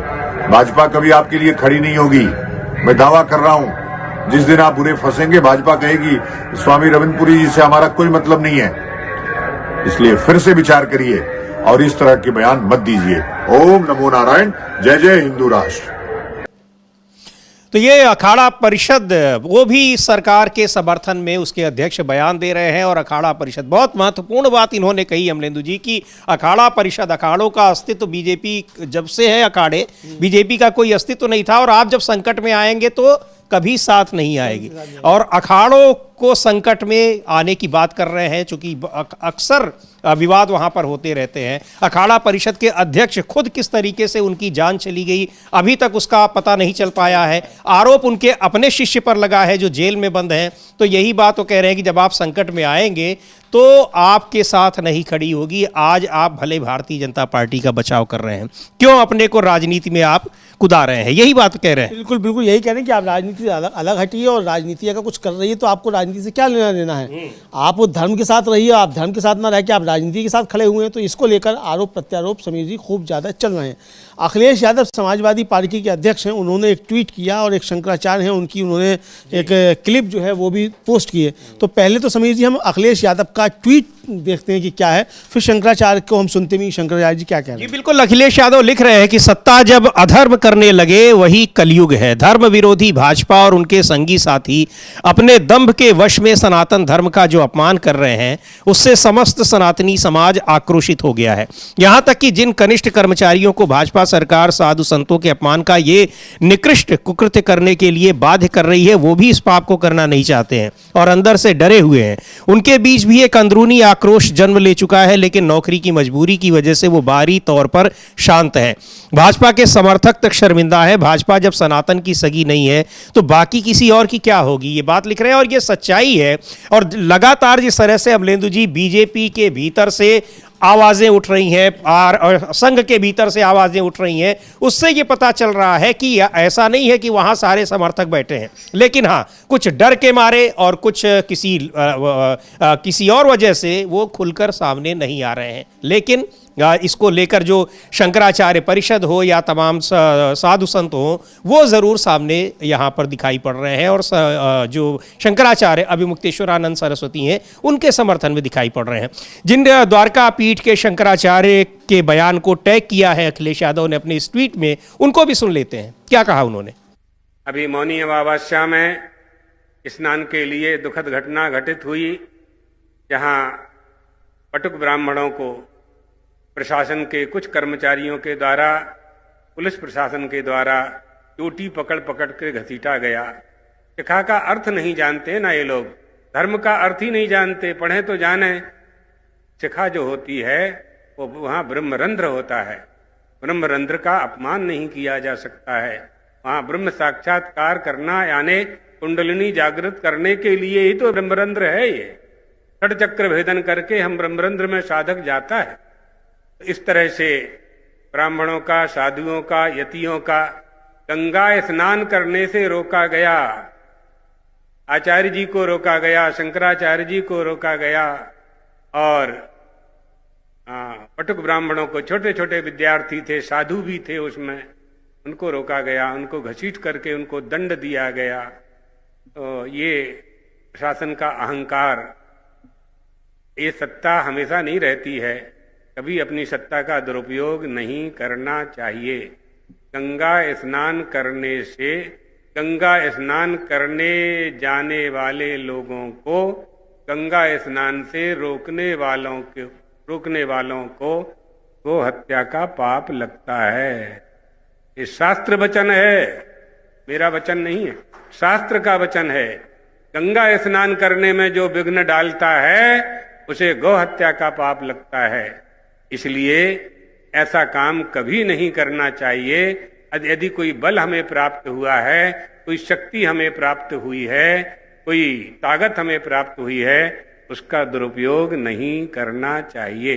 भाजपा कभी आपके लिए खड़ी नहीं होगी, मैं दावा कर रहा हूं। जिस दिन आप बुरे फंसेंगे, भाजपा कहेगी स्वामी रविंद्रपुरी जी से हमारा कोई मतलब नहीं है। इसलिए फिर से विचार करिए और इस तरह के बयान मत दीजिए। ओम नमो नारायण, जय जय हिंदू राष्ट्र। तो ये अखाड़ा परिषद, वो भी सरकार के समर्थन में उसके अध्यक्ष बयान दे रहे हैं। और अखाड़ा परिषद, बहुत महत्वपूर्ण बात इन्होंने कही अमलेंदु जी की अखाड़ा परिषद, अखाड़ों का अस्तित्व बीजेपी जब से है, अखाड़े बीजेपी का कोई अस्तित्व नहीं था, और आप जब संकट में आएंगे तो कभी साथ नहीं आएगी। और अखाड़ों को संकट में आने की बात कर रहे हैं, चूंकि अक्सर विवाद वहां पर होते रहते हैं। अखाड़ा परिषद के अध्यक्ष खुद किस तरीके से उनकी जान चली गई, अभी तक उसका पता नहीं चल पाया है। आरोप उनके अपने शिष्य पर लगा है जो जेल में बंद है। तो यही बात वो कह रहे हैं कि जब आप संकट में आएंगे तो आपके साथ नहीं खड़ी होगी। आज आप भले भारतीय जनता पार्टी का बचाव कर रहे हैं, क्यों अपने को राजनीति में आप कुदा रहे हैं, यही बात कह रहे हैं। बिल्कुल बिल्कुल यही कह रहे हैं कि आप राजनीति से अलग हटिए, और राजनीति अगर कुछ कर रही है तो आपको राजनीति से क्या लेना देना है। आप धर्म के साथ रहिए, आप धर्म के साथ ना रह के आप राजनीति के साथ खड़े हुए हैं। तो इसको लेकर आरोप प्रत्यारोप समीर जी खूब ज़्यादा चल रहे हैं। अखिलेश यादव समाजवादी पार्टी के अध्यक्ष हैं, उन्होंने एक ट्वीट किया, और एक शंकराचार्य हैं उनकी, उन्होंने एक क्लिप जो है वो भी पोस्ट की है। तो पहले तो समीर जी हम अखिलेश यादव का ट्वीट देखते हैं कि क्या है, फिर शंकराचार्य को हम सुनते हैं शंकराचार्य जी क्या कह रहे हैं। जी बिल्कुल, अखिलेश यादव लिख रहे हैं कि सत्ता जब अधर्म करने लगे वही कलयुग है। धर्म विरोधी भाजपा और उनके संगी साथी अपने दंभ के वश में सनातन धर्म का जो अपमान कर रहे हैं, उससे समस्त सनातनी समाज आक्रोशित हो गया है। यहां तक कि जिन कनिष्ठ कर्मचारियों को भाजपा सरकार साधु संतों के अपमान का ये निकृष्ट कुकृत्य करने के लिए बाध्य कर रही है, वो भी इस पाप को करना नहीं चाहते हैं और अंदर से डरे हुए हैं। उनके बीच भी एक अंदरूनी आक्रोश जन्म ले चुका है, लेकिन नौकरी की मजबूरी की वजह से वो बाहरी तौर पर शांत है। भाजपा के समर्थक तक शर्मिंदा है। भाजपा जब सनातन की सगी नहीं है तो बाकी किसी और की क्या होगी, ये बात लिख रहे हैं। और ये सच्चाई है। और लगातार जिस तरह से अमलेंदु जी बीजेपी के भीतर से आवाजें उठ रही हैं और संघ के भीतर से आवाजें उठ रही हैं, उससे ये पता चल रहा है कि ऐसा नहीं है कि वहां सारे समर्थक बैठे हैं, लेकिन हाँ कुछ डर के मारे और कुछ किसी और वजह से वो खुलकर सामने नहीं आ रहे हैं। लेकिन इसको लेकर जो शंकराचार्य परिषद हो या तमाम साधु संत हो, वो ज़रूर सामने यहाँ पर दिखाई पड़ रहे हैं। और जो शंकराचार्य अभिमुक्तेश्वरानंद सरस्वती हैं, उनके समर्थन में दिखाई पड़ रहे हैं। जिन द्वारका पीठ के शंकराचार्य के बयान को टैग किया है अखिलेश यादव ने अपने इस ट्वीट में, उनको भी सुन लेते हैं क्या कहा उन्होंने। अभी मौनी अमावस्या में स्नान के लिए दुखद घटना घटित हुई, जहाँ पटुक ब्राह्मणों को प्रशासन के कुछ कर्मचारियों के द्वारा, पुलिस प्रशासन के द्वारा चोटी पकड़ पकड़ के घसीटा गया। शिखा का अर्थ नहीं जानते ना ये लोग, धर्म का अर्थ ही नहीं जानते। पढ़े तो जाने, शिखा जो होती है वो वहाँ ब्रह्मरंध्र होता है। ब्रह्मरंध्र का अपमान नहीं किया जा सकता है। वहाँ ब्रह्म साक्षात्कार करना यानी कुंडलिनी जागृत करने के लिए ही तो ब्रह्मरंध्र है। ये षड चक्र भेदन करके हम ब्रह्मरंध्र में साधक जाता है। इस तरह से ब्राह्मणों का, साधुओं का, यतियों का गंगा स्नान करने से रोका गया, आचार्य जी को रोका गया, शंकराचार्य जी को रोका गया, और पटुक ब्राह्मणों को, छोटे छोटे विद्यार्थी थे, साधु भी थे उसमें, उनको रोका गया, उनको घसीट करके उनको दंड दिया गया। तो ये प्रशासन का अहंकार, ये सत्ता हमेशा नहीं रहती है, कभी अपनी सत्ता का दुरुपयोग नहीं करना चाहिए। गंगा स्नान करने से, गंगा स्नान करने जाने वाले लोगों को, गंगा स्नान से रोकने वालों को गो हत्या का पाप लगता है। ये शास्त्र वचन है, मेरा वचन नहीं है, शास्त्र का वचन है। गंगा स्नान करने में जो विघ्न डालता है उसे गौ हत्या का पाप लगता है। इसलिए ऐसा काम कभी नहीं करना चाहिए। यदि कोई बल हमें प्राप्त हुआ है, कोई शक्ति हमें प्राप्त हुई है, कोई ताकत हमें प्राप्त हुई है, उसका दुरुपयोग नहीं करना चाहिए।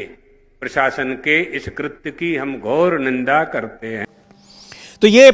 प्रशासन के इस कृत्य की हम घोर निंदा करते हैं। तो ये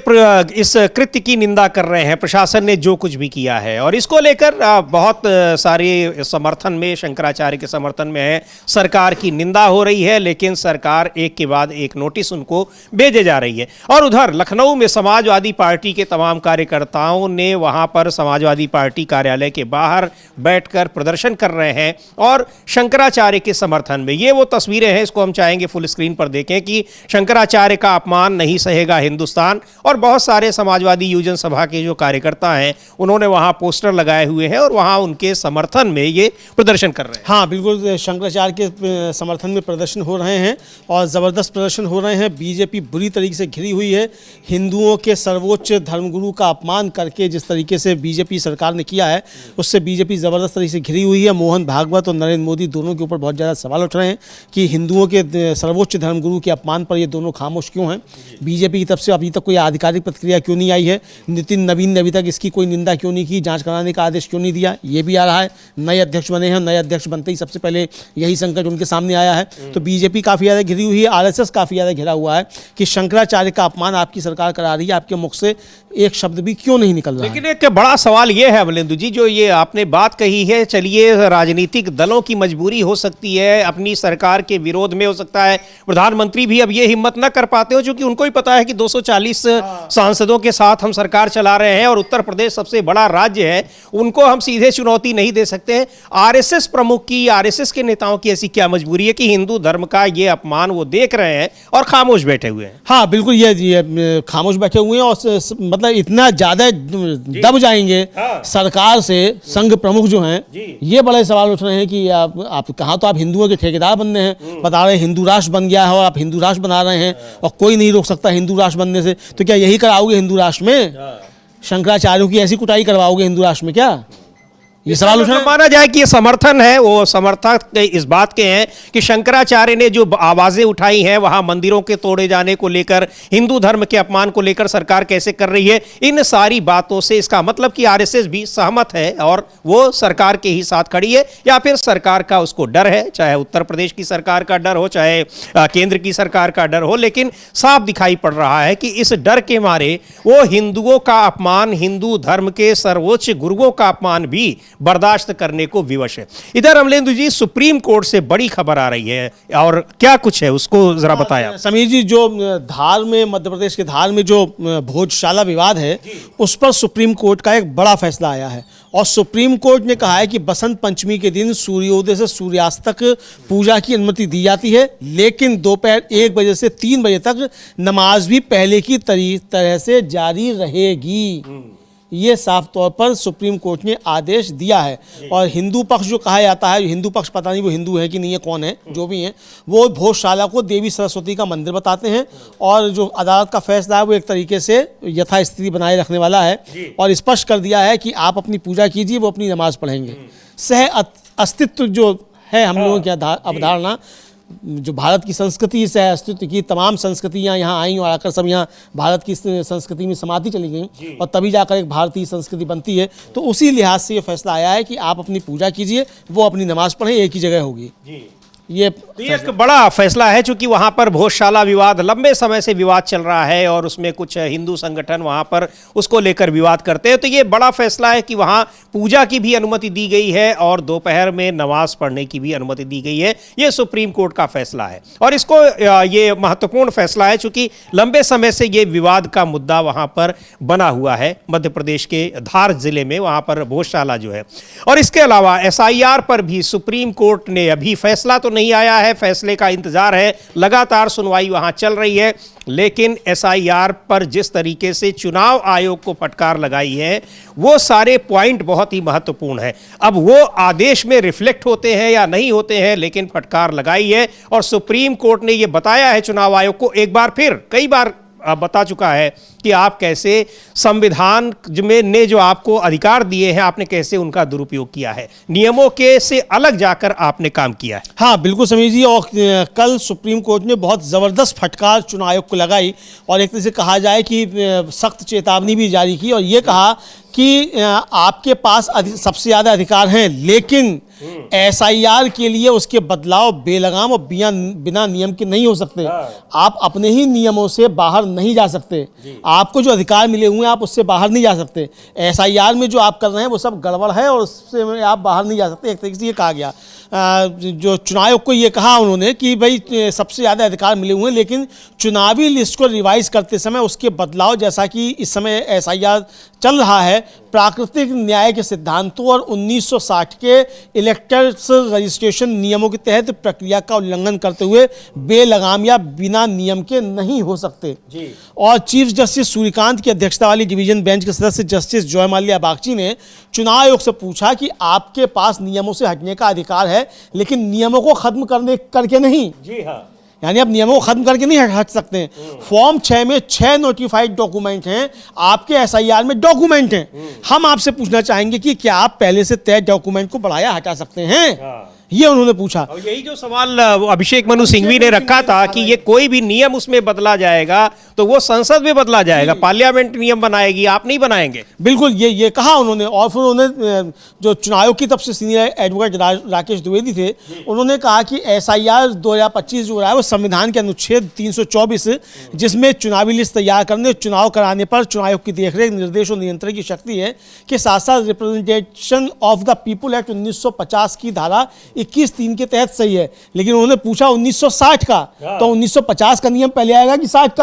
इस कृत्य की निंदा कर रहे हैं, प्रशासन ने जो कुछ भी किया है, और इसको लेकर बहुत सारे समर्थन में, शंकराचार्य के समर्थन में है, सरकार की निंदा हो रही है, लेकिन सरकार एक के बाद एक नोटिस उनको भेजे जा रही है। और उधर लखनऊ में समाजवादी पार्टी के तमाम कार्यकर्ताओं ने वहां पर समाजवादी पार्टी कार्यालय के बाहर बैठकर प्रदर्शन कर रहे हैं और शंकराचार्य के समर्थन में। ये वो तस्वीरें हैं, इसको हम चाहेंगे फुल स्क्रीन पर देखें, कि शंकराचार्य का अपमान नहीं सहेगा हिंदुस्तान। और बहुत सारे समाजवादी युवजन सभा के जो कार्यकर्ता हैं, उन्होंने वहां पोस्टर लगाए हुए हैं और वहां उनके समर्थन में ये प्रदर्शन कर रहे हैं। हाँ बिल्कुल, शंकराचार्य के समर्थन में प्रदर्शन हो रहे हैं और ज़बरदस्त प्रदर्शन हो रहे हैं। बीजेपी बुरी तरीके से घिरी हुई है। हिंदुओं के सर्वोच्च धर्मगुरु का अपमान करके जिस तरीके से बीजेपी सरकार ने किया है, उससे बीजेपी ज़बरदस्त तरीके से घिरी हुई है। मोहन भागवत और नरेंद्र मोदी दोनों के ऊपर बहुत ज़्यादा सवाल उठ रहे हैं कि हिंदुओं के सर्वोच्च धर्मगुरु के अपमान पर ये दोनों खामोश क्यों हैं। बीजेपी की तरफ से अभी तक कोई आधिकारिक प्रतिक्रिया क्यों नहीं आई है। नितिन नवीन ने अभी तक इसकी कोई निंदा क्यों नहीं की, जांच कराने का आदेश क्यों नहीं दिया, ये भी आ रहा है। नए अध्यक्ष बने हैं, नए अध्यक्ष बनते ही सबसे पहले यही संकट उनके सामने आया है। तो बीजेपी काफ़ी ज़्यादा घिरी हुई है, आरएसएस काफ़ी ज़्यादा घिरा हुआ है कि शंकराचार्य का अपमान आपकी सरकार करा रही है, आपके मुख से एक शब्द भी क्यों नहीं निकल रहा है। लेकिन एक बड़ा सवाल ये है अमलेंदु जी, जो ये आपने बात कही है, चलिए राजनीतिक दलों की मजबूरी हो सकती है, अपनी सरकार के विरोध में हो सकता है प्रधानमंत्री भी अब ये हिम्मत न कर पाते हो, क्योंकि उनको ही पता है कि 240 सांसदों के साथ हम सरकार चला रहे हैं और उत्तर प्रदेश सबसे बड़ा राज्य है, उनको हम सीधे चुनौती नहीं दे सकते हैं। आरएसएस प्रमुख की, आरएसएस के नेताओं की ऐसी क्या मजबूरी है कि हिंदू धर्म का ये अपमान वो देख रहे हैं और खामोश बैठे हुए हैं। हाँ बिल्कुल, ये खामोश बैठे हुए हैं और मतलब इतना ज्यादा दब जाएंगे सरकार से संघ प्रमुख जो हैं, ये बड़े सवाल उठ रहे हैं कि आप कहाँ तो आप हिंदुओं के ठेकेदार बनने हैं, बता रहे हिंदू राष्ट्र बन गया है और आप हिंदू राष्ट्र बना रहे हैं और कोई नहीं रोक सकता हिंदू राष्ट्र बनने से। तो क्या यही कराओगे हिंदू राष्ट्र में? शंकराचार्यों की ऐसी कुटाई करवाओगे हिंदू राष्ट्र में क्या? ये सवाल उठना माना जाए कि ये समर्थन है, वो समर्थक इस बात के हैं कि शंकराचार्य ने जो आवाजें उठाई हैं वहां मंदिरों के तोड़े जाने को लेकर, हिंदू धर्म के अपमान को लेकर सरकार कैसे कर रही है, इन सारी बातों से इसका मतलब कि आरएसएस भी सहमत है और वो सरकार के ही साथ खड़ी है, या फिर सरकार का उसको डर है, चाहे उत्तर प्रदेश की सरकार का डर हो, चाहे केंद्र की सरकार का डर हो। लेकिन साफ दिखाई पड़ रहा है कि इस डर के मारे वो हिंदुओं का अपमान, हिंदू धर्म के सर्वोच्च गुरुओं का अपमान भी बर्दाश्त करने को विवश है। इधर अमलेंदु जी, सुप्रीम कोर्ट से बड़ी खबर आ रही है और क्या कुछ है उसको जरा बताया। समीर जी, जो धार में, मध्य प्रदेश के धार में जो भोजशाला विवाद है, उस पर सुप्रीम कोर्ट का एक बड़ा फैसला आया है और सुप्रीम कोर्ट ने कहा है कि बसंत पंचमी के दिन सूर्योदय से सूर्यास्त तक पूजा की अनुमति दी जाती है, लेकिन दोपहर 1 बजे से 3 बजे तक नमाज भी पहले की तरह से जारी रहेगी। ये साफ तौर पर सुप्रीम कोर्ट ने आदेश दिया है। और हिंदू पक्ष जो कहा जाता है, हिंदू पक्ष पता नहीं वो हिंदू है कि नहीं है, कौन है, जो भी है, वो भोजशाला को देवी सरस्वती का मंदिर बताते हैं और जो अदालत का फैसला है वो एक तरीके से यथास्थिति बनाए रखने वाला है और स्पष्ट कर दिया है कि आप अपनी पूजा कीजिए, वो अपनी नमाज पढ़ेंगे। सह अस्तित्व जो है हम लोगों की अवधारणा, जो भारत की संस्कृति से अस्तित्व की, तमाम संस्कृतियाँ यहाँ आईं और आकर सब यहाँ भारत की संस्कृति में समाती चली गई और तभी जाकर एक भारतीय संस्कृति बनती है। तो उसी लिहाज से ये फैसला आया है कि आप अपनी पूजा कीजिए, वो अपनी नमाज पढ़ें, एक ही जगह होगी। ये तो ये एक बड़ा फैसला है, चूंकि वहां पर भोजशाला विवाद लंबे समय से विवाद चल रहा है और उसमें कुछ हिंदू संगठन वहां पर उसको लेकर विवाद करते हैं। तो ये बड़ा फैसला है कि वहां पूजा की भी अनुमति दी गई है और दोपहर में नमाज पढ़ने की भी अनुमति दी गई है। ये सुप्रीम कोर्ट का फैसला है और इसको ये महत्वपूर्ण फैसला है चूंकि लंबे समय से ये विवाद का मुद्दा वहां पर बना हुआ है मध्य प्रदेश के धार जिले में, वहां पर भोजशाला जो है। और इसके अलावा SIR पर भी सुप्रीम कोर्ट ने, अभी फैसला तो नहीं आया है, फैसले का इंतजार है, लगातार सुनवाई वहां चल रही है, लेकिन SIR पर जिस तरीके से चुनाव आयोग को फटकार लगाई है वो सारे पॉइंट बहुत ही महत्वपूर्ण है। अब वो आदेश में रिफ्लेक्ट होते हैं या नहीं होते हैं, लेकिन फटकार लगाई है और सुप्रीम कोर्ट ने ये बताया है चुनाव आयोग को, एक बार फिर कई बार बता चुका है कि आप कैसे संविधान में ने जो आपको अधिकार दिए हैं आपने कैसे उनका दुरुपयोग किया है, नियमों के से अलग जाकर आपने काम किया है। हाँ बिल्कुल समीर जी, और कल सुप्रीम कोर्ट ने बहुत ज़बरदस्त फटकार चुनाव आयोग को लगाई और एक तरह से कहा जाए कि सख्त चेतावनी भी जारी की और ये कहा कि आपके पास सबसे ज़्यादा अधिकार हैं, लेकिन SIR के लिए उसके बदलाव बेलगाम और बिना नियम के नहीं हो सकते। आप अपने ही नियमों से बाहर नहीं जा सकते, आपको जो अधिकार मिले हुए हैं आप उससे बाहर नहीं जा सकते। SIR में जो आप कर रहे हैं वो सब गड़बड़ है और उससे आप बाहर नहीं जा सकते, एक तरीके से ये कहा गया। जो चुनाव आयोग को ये कहा उन्होंने कि भाई सबसे ज़्यादा अधिकार मिले हुए हैं, लेकिन चुनावी लिस्ट को रिवाइज करते समय उसके बदलाव, जैसा कि इस समय SIR चल रहा है, प्राकृतिक न्याय के सिद्धांतों और 1960 के इलेक्टर्स रजिस्ट्रेशन नियमों के तहत प्रक्रिया का उल्लंघन करते हुए बेलगाम या बिना नियम के नहीं हो सकते। और चीफ जस्टिस सूर्यकांत की अध्यक्षता वाली डिवीजन बेंच के सदस्य जस्टिस जॉय माल्या बागची ने चुनाव आयोग से पूछा कि आपके पास नियमों से हटने का अधिकार है, लेकिन नियमों को खत्म करके नहीं। जी हाँ, यानी अब नियमों को खत्म करके नहीं हट सकते हैं। फॉर्म 6 में 6 नोटिफाइड डॉक्यूमेंट हैं, आपके SIR में डॉक्यूमेंट हैं। हम आपसे पूछना चाहेंगे कि क्या आप पहले से तय डॉक्यूमेंट को बढ़ाया हटा सकते हैं? ये उन्होंने पूछा। और यही जो सवाल अभिषेक मनु सिंघवी ने रखा था कि ये कोई भी नियम उसमें बदला जाएगा तो वो संसद में बदला जाएगा, पार्लियामेंट नियम बनाएगी, आप नहीं बनाएंगे। बिल्कुल ये कहा उन्होंने। और फिर उन्होंने जो चुनाव आयोग की तरफ से सीनियर एडवोकेट राकेश द्विवेदी थे, उन्होंने कहा कि SIR 2025 जो रहा है वो संविधान के अनुच्छेद 324 जिसमें चुनावी लिस्ट तैयार करने, चुनाव कराने पर चुनाव आयोग की देखरेख, निर्देश और नियंत्रण की शक्ति है, के साथ साथ representation of the people act 1950 की धारा 21(3) के तहत सही है। लेकिन उन्होंने पूछा 1960 का, तो 1950 का नियम पहले आएगा कि 60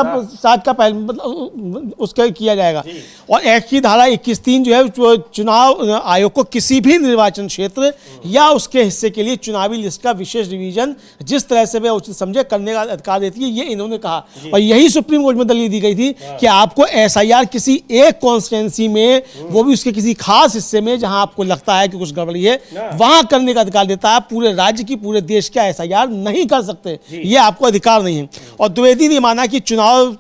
का पहले, मतलब उसका किया जाएगा। और एक्ट की धारा 21(3) जो है चुनाव आयोग को किसी भी निर्वाचन क्षेत्र या उसके हिस्से के लिए चुनावी लिस्ट का विशेष रिवीजन जिस तरह से वे उचित समझे करने का अधिकार देती है, ये इन्होंने कहा। और यही सुप्रीम कोर्ट में दलील दी गई थी कि आपको SIR किसी एक कॉन्स्टिट्यूंसी में, वो भी उसके किसी खास हिस्से में जहां आपको लगता है कि कुछ गड़बड़ी है, वहां करने का अधिकार देता है। पूरे राज्य की, पूरे देश का SIR नहीं कर सकते, ये आपको अधिकार नहीं है। और द्विवेदी ने माना कि चुनाव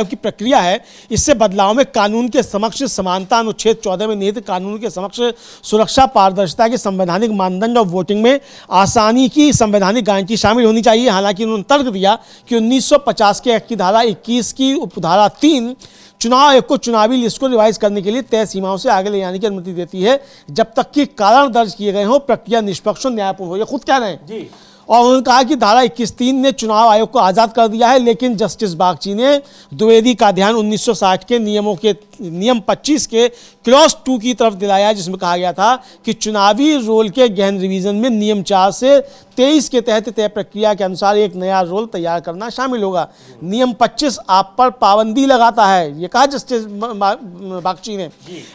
की प्रक्रिया है, इससे बदलाव में कानून के समक्ष समानता, अनुच्छेद 14 में निहित कानून के समक्ष सुरक्षा, पारदर्शिता के संवैधानिक मानदंड और वोटिंग में आसानी की संवैधानिक गारंटी शामिल होनी चाहिए। हालांकि उन्होंने तर्क दिया कि 1950 के एक्ट की धारा 21 की उपधारा 3 चुनाव आयोग को चुनावी लिस्ट को रिवाइज करने के लिए तय सीमाओं से आगे ले जाने की अनुमति देती है, जब तक कि कारण दर्ज किए गए हो, प्रक्रिया निष्पक्ष और न्यायपूर्ण हो। ये खुद कह रहे हैं जी। और उन्होंने कहा कि धारा 21(3) ने चुनाव आयोग को आज़ाद कर दिया है, लेकिन जस्टिस बागची ने द्विवेदी का ध्यान 1960 के नियम 25 के क्लॉज 2 की तरफ दिलाया, जिसमें कहा गया था कि चुनावी रोल के गहन रिवीजन में नियम 4 से 23 के तहत तय प्रक्रिया के अनुसार एक नया रोल तैयार करना शामिल होगा। नियम 25 आप पर पाबंदी लगाता है, ये कहा जस्टिस बागची ने।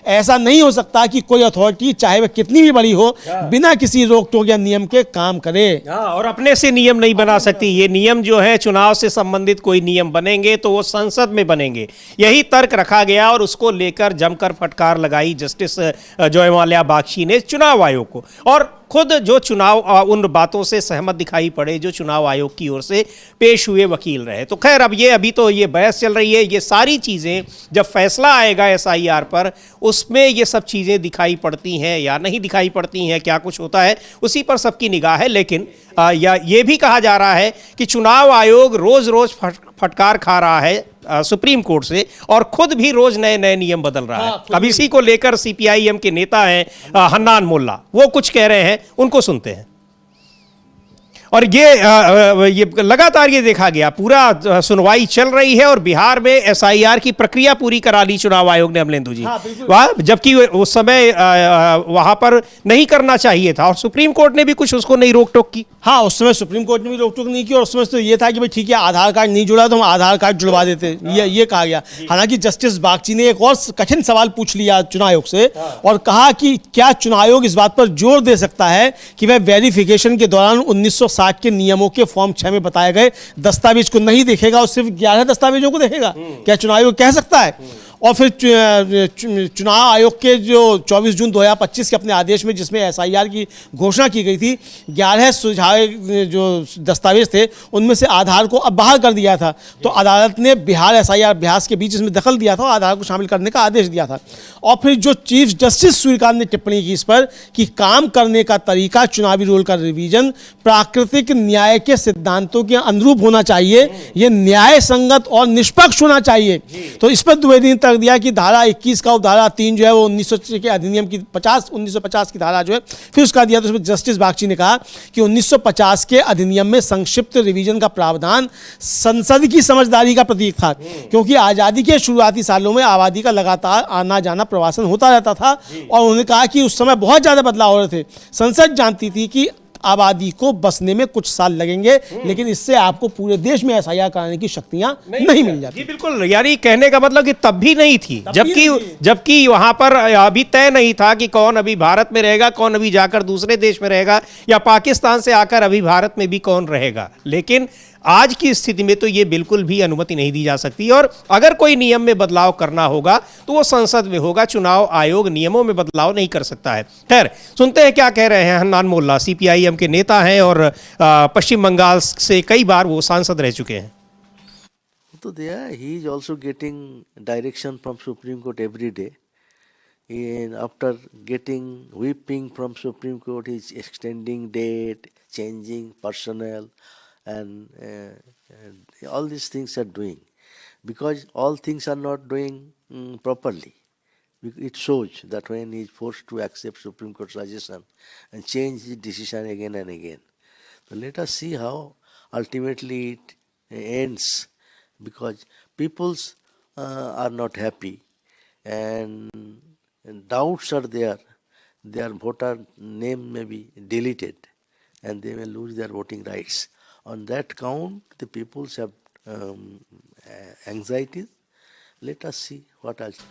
ऐसा नहीं हो सकता कि कोई अथॉरिटी, चाहे वह कितनी भी बड़ी हो, बिना किसी रोक टोक या नियम के काम करे। और अपने से नियम नहीं बना सकती। ये नियम जो है चुनाव से संबंधित कोई नियम बनेंगे तो वो संसद में बनेंगे, यही तर्क रखा गया और उसको लेकर जमकर फटकार लगाई जस्टिस जॉय माल्या बागची ने चुनाव आयोग को। और खुद जो चुनाव उन बातों से सहमत दिखाई पड़े जो चुनाव आयोग की ओर से पेश हुए वकील रहे। तो खैर अब ये अभी तो ये बहस चल रही है, ये सारी चीज़ें जब फैसला आएगा SIR पर उसमें ये सब चीज़ें दिखाई पड़ती हैं या नहीं दिखाई पड़ती हैं, क्या कुछ होता है उसी पर सबकी निगाह है। लेकिन या ये भी कहा जा रहा है कि चुनाव आयोग रोज़ रोज़ फटकार खा रहा है सुप्रीम कोर्ट से और खुद भी रोज नए नए नियम बदल रहा है। अब इसी को लेकर CPIM के नेता हैं हन्नान मोल्ला, वो कुछ कह रहे हैं, उनको सुनते हैं। और ये लगातार ये देखा गया, पूरा सुनवाई चल रही है और बिहार में एसआईआर की प्रक्रिया पूरी करा ली चुनाव आयोग ने, अमलेंदु जी। वहाँ जबकि उस समय वहां पर नहीं करना चाहिए था और सुप्रीम कोर्ट ने भी कुछ उसको नहीं रोक टोक की। हाँ, उस समय सुप्रीम कोर्ट ने भी रोक टोक नहीं की और उस समय तो ये था कि भाई ठीक है, आधार कार्ड नहीं जुड़ा तो हम आधार कार्ड जुड़वा देते, ये कहा गया। हालांकि जस्टिस बागची ने एक और कठिन सवाल पूछ लिया चुनाव आयोग से और कहा कि क्या चुनाव आयोग इस बात पर जोर दे सकता है कि वह वेरिफिकेशन के दौरान 1960 के नियमों के फॉर्म 6 में बताए गए दस्तावेज को नहीं देखेगा और सिर्फ 11 दस्तावेजों को देखेगा? क्या चुनाव आयोग कह सकता है? और फिर चुनाव आयोग के जो 24 जून 2025 के अपने आदेश में, जिसमें एसआईआर की घोषणा की गई थी, 11 सुझाए जो दस्तावेज थे उनमें से आधार को अब बाहर कर दिया था। तो अदालत ने बिहार एसआईआर अभ्यास के बीच इसमें दखल दिया था और आधार को शामिल करने का आदेश दिया था। और फिर जो चीफ जस्टिस सूर्यकांत ने टिप्पणी की इस पर कि काम करने का तरीका, चुनावी रोल का रिवीजन प्राकृतिक न्याय के सिद्धांतों के अनुरूप होना चाहिए, ये न्याय संगत और निष्पक्ष होना चाहिए। तो इस पर द्विवेदी ने दिया कि धारा 21 का उपधारा 3 जो है वो 1900 के अधिनियम की 1950 की धारा जो है फिर उसका दिया। तो उसमें जस्टिस बागची ने कहा कि 1950 के अधिनियम में संक्षिप्त रिवीजन का प्रावधान संसद की समझदारी का प्रतीक था, क्योंकि आजादी के शुरुआती सालों में आबादी का लगातार आना जाना प्रवासन होता रहता था और उन्होंने कहा कि उस समय बहुत ज्यादा बदलाव हो रहे थे। संसद जानती थी कि आबादी को बसने में कुछ साल लगेंगे, लेकिन इससे आपको पूरे देश में एसआईआर कराने की शक्तियां नहीं मिल जाती। जी बिल्कुल, यानी कहने का मतलब कि तब भी नहीं थी, जबकि वहां पर अभी तय नहीं था कि कौन अभी भारत में रहेगा, कौन अभी जाकर दूसरे देश में रहेगा, या पाकिस्तान से आकर अभी भारत में भी कौन रहेगा। लेकिन आज की स्थिति में तो ये बिल्कुल भी अनुमति नहीं दी जा सकती और अगर कोई नियम में बदलाव करना होगा तो वो संसद में होगा, चुनाव आयोग नियमों में बदलाव नहीं कर सकता है। खैर, सुनते हैं क्या कह रहे हैं हन्नान मोल्ला, सीपीआईएम के नेता हैं और पश्चिम बंगाल से कई बार वो सांसद रह चुके हैं। So there he is also getting direction from Supreme Court every day. And after getting whipping from Supreme Court, he is extending date, changing personnel, and all these things are doing because all things are not doing properly. It shows that when he is forced to accept Supreme Court suggestion and change his decision again and again. So let us see how ultimately it ends, because peoples are not happy and doubts are there. Their voter name may be deleted and they may lose their voting rights. On that count, the peoples have anxieties. Let us see what else.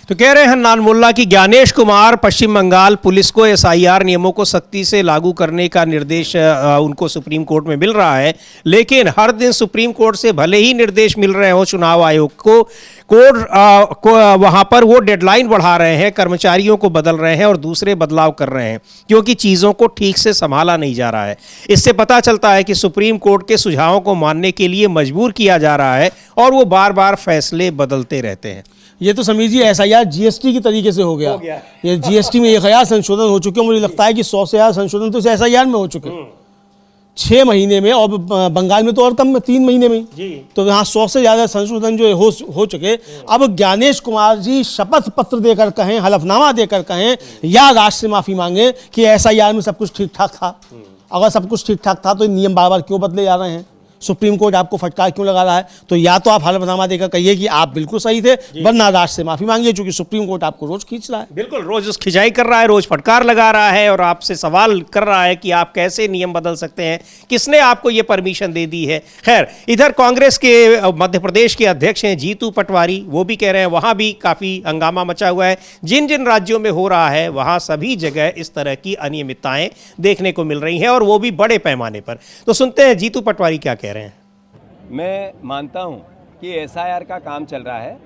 तो कह रहे हैं हन्नान मोल्ला कि ज्ञानेश कुमार पश्चिम बंगाल पुलिस को एसआईआर नियमों को सख्ती से लागू करने का निर्देश उनको सुप्रीम कोर्ट में मिल रहा है, लेकिन हर दिन सुप्रीम कोर्ट से भले ही निर्देश मिल रहे हो चुनाव आयोग को, कोर्ट वहां पर वो डेडलाइन बढ़ा रहे हैं, कर्मचारियों को बदल रहे हैं और दूसरे बदलाव कर रहे हैं, क्योंकि चीज़ों को ठीक से संभाला नहीं जा रहा है। इससे पता चलता है कि सुप्रीम कोर्ट के सुझावों को मानने के लिए मजबूर किया जा रहा है और वो बार बार फैसले बदलते रहते हैं। ये तो समीर जी एसआईआर जीएसटी की तरीके से हो गया। ये जीएसटी में 1000 संशोधन हो चुके हैं, मुझे लगता है कि 100 से ज़्यादा संशोधन तो एसआईआर में हो चुके हैं 6 महीने में, और बंगाल में तो और कम में 3 महीने में जी। तो यहाँ 100 से ज़्यादा संशोधन जो हो चुके। अब ज्ञानेश कुमार जी शपथ पत्र देकर कहें, हलफनामा देकर कहें या राष्ट्र से माफ़ी मांगे कि एसआईआर में सब कुछ ठीक ठाक था। अगर सब कुछ ठीक ठाक था तो नियम बार बार क्यों बदले जा रहे हैं, सुप्रीम कोर्ट आपको फटकार क्यों लगा रहा है? तो या तो आप हलफनामा देकर कहिए कि आप बिल्कुल सही थे, वरना राष्ट्र से माफी मांगिए, क्योंकि सुप्रीम कोर्ट आपको रोज खींच रहा है। बिल्कुल, रोज खिंचाई कर रहा है, रोज फटकार लगा रहा है और आपसे सवाल कर रहा है कि आप कैसे नियम बदल सकते हैं, किसने आपको ये परमिशन दे दी है। खैर, इधर कांग्रेस के मध्य प्रदेश के अध्यक्ष हैं जीतू पटवारी, वो भी कह रहे हैं वहां भी काफी हंगामा मचा हुआ है। जिन जिन राज्यों में हो रहा है वहां सभी जगह इस तरह की अनियमितताएं देखने को मिल रही हैं और वो भी बड़े पैमाने पर। तो सुनते हैं जीतू पटवारी क्या कह रहे हैं। मैं मानता हूं कि एसआईआर का काम चल रहा है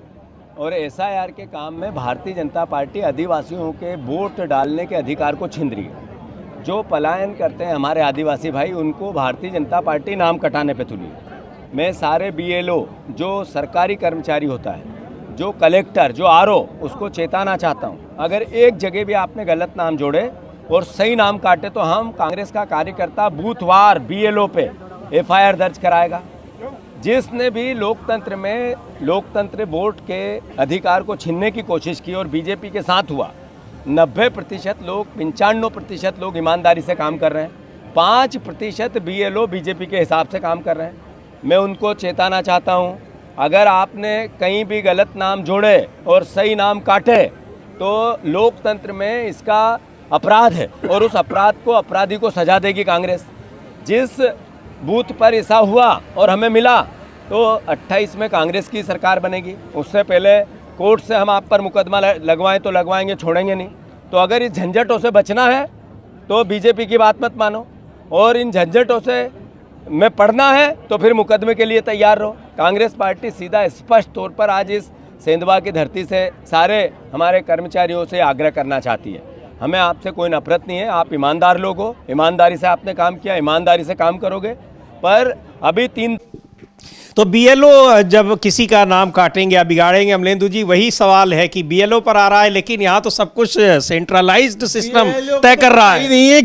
और एसआईआर के काम में भारतीय जनता पार्टी आदिवासियों के वोट डालने के अधिकार को छीन रही है। जो पलायन करते हैं हमारे आदिवासी भाई, उनको भारतीय जनता पार्टी नाम कटाने पे तुली है। मैं सारे बीएलओ जो सरकारी कर्मचारी होता है, जो कलेक्टर, जो आरओ, उसको चेताना चाहता हूँ, अगर एक जगह भी आपने गलत नाम जोड़े और सही नाम काटे तो हम कांग्रेस का कार्यकर्ता बूथवार बीएलओ पे एफआईआर दर्ज कराएगा। जिसने भी लोकतंत्र में लोकतंत्र वोट के अधिकार को छीनने की कोशिश की और बीजेपी के साथ हुआ, 90% लोग, 95% लोग ईमानदारी से काम कर रहे हैं। 5% BLO बीजेपी के हिसाब से काम कर रहे हैं। मैं उनको चेताना चाहता हूं, अगर आपने कहीं भी गलत नाम जोड़े और सही नाम काटे तो लोकतंत्र में इसका अपराध है और उस अपराध को, अपराधी को सजा देगी कांग्रेस। जिस बूथ पर ऐसा हुआ और हमें मिला तो 28 में कांग्रेस की सरकार बनेगी। उससे पहले कोर्ट से हम आप पर मुकदमा लगवाएं तो लगवाएंगे, छोड़ेंगे नहीं। तो अगर इस झंझटों से बचना है तो बीजेपी की बात मत मानो, और इन झंझटों से में पढ़ना है तो फिर मुकदमे के लिए तैयार रहो। कांग्रेस पार्टी सीधा स्पष्ट तौर पर आज इस सेंधवा की धरती से सारे हमारे कर्मचारियों से आग्रह करना चाहती है, हमें आपसे कोई नफरत नहीं है, आप ईमानदार लोग हो, ईमानदारी से आपने काम किया, ईमानदारी से काम करोगे। पर अभी 3 तो BLO जब किसी का नाम काटेंगे या बिगाड़ेंगे, अमलेंदु जी, वही सवाल है कि BLO पर आ रहा है, लेकिन यहाँ तो सब कुछ सेंट्रलाइज्ड सिस्टम तय कर रहा है। नहीं है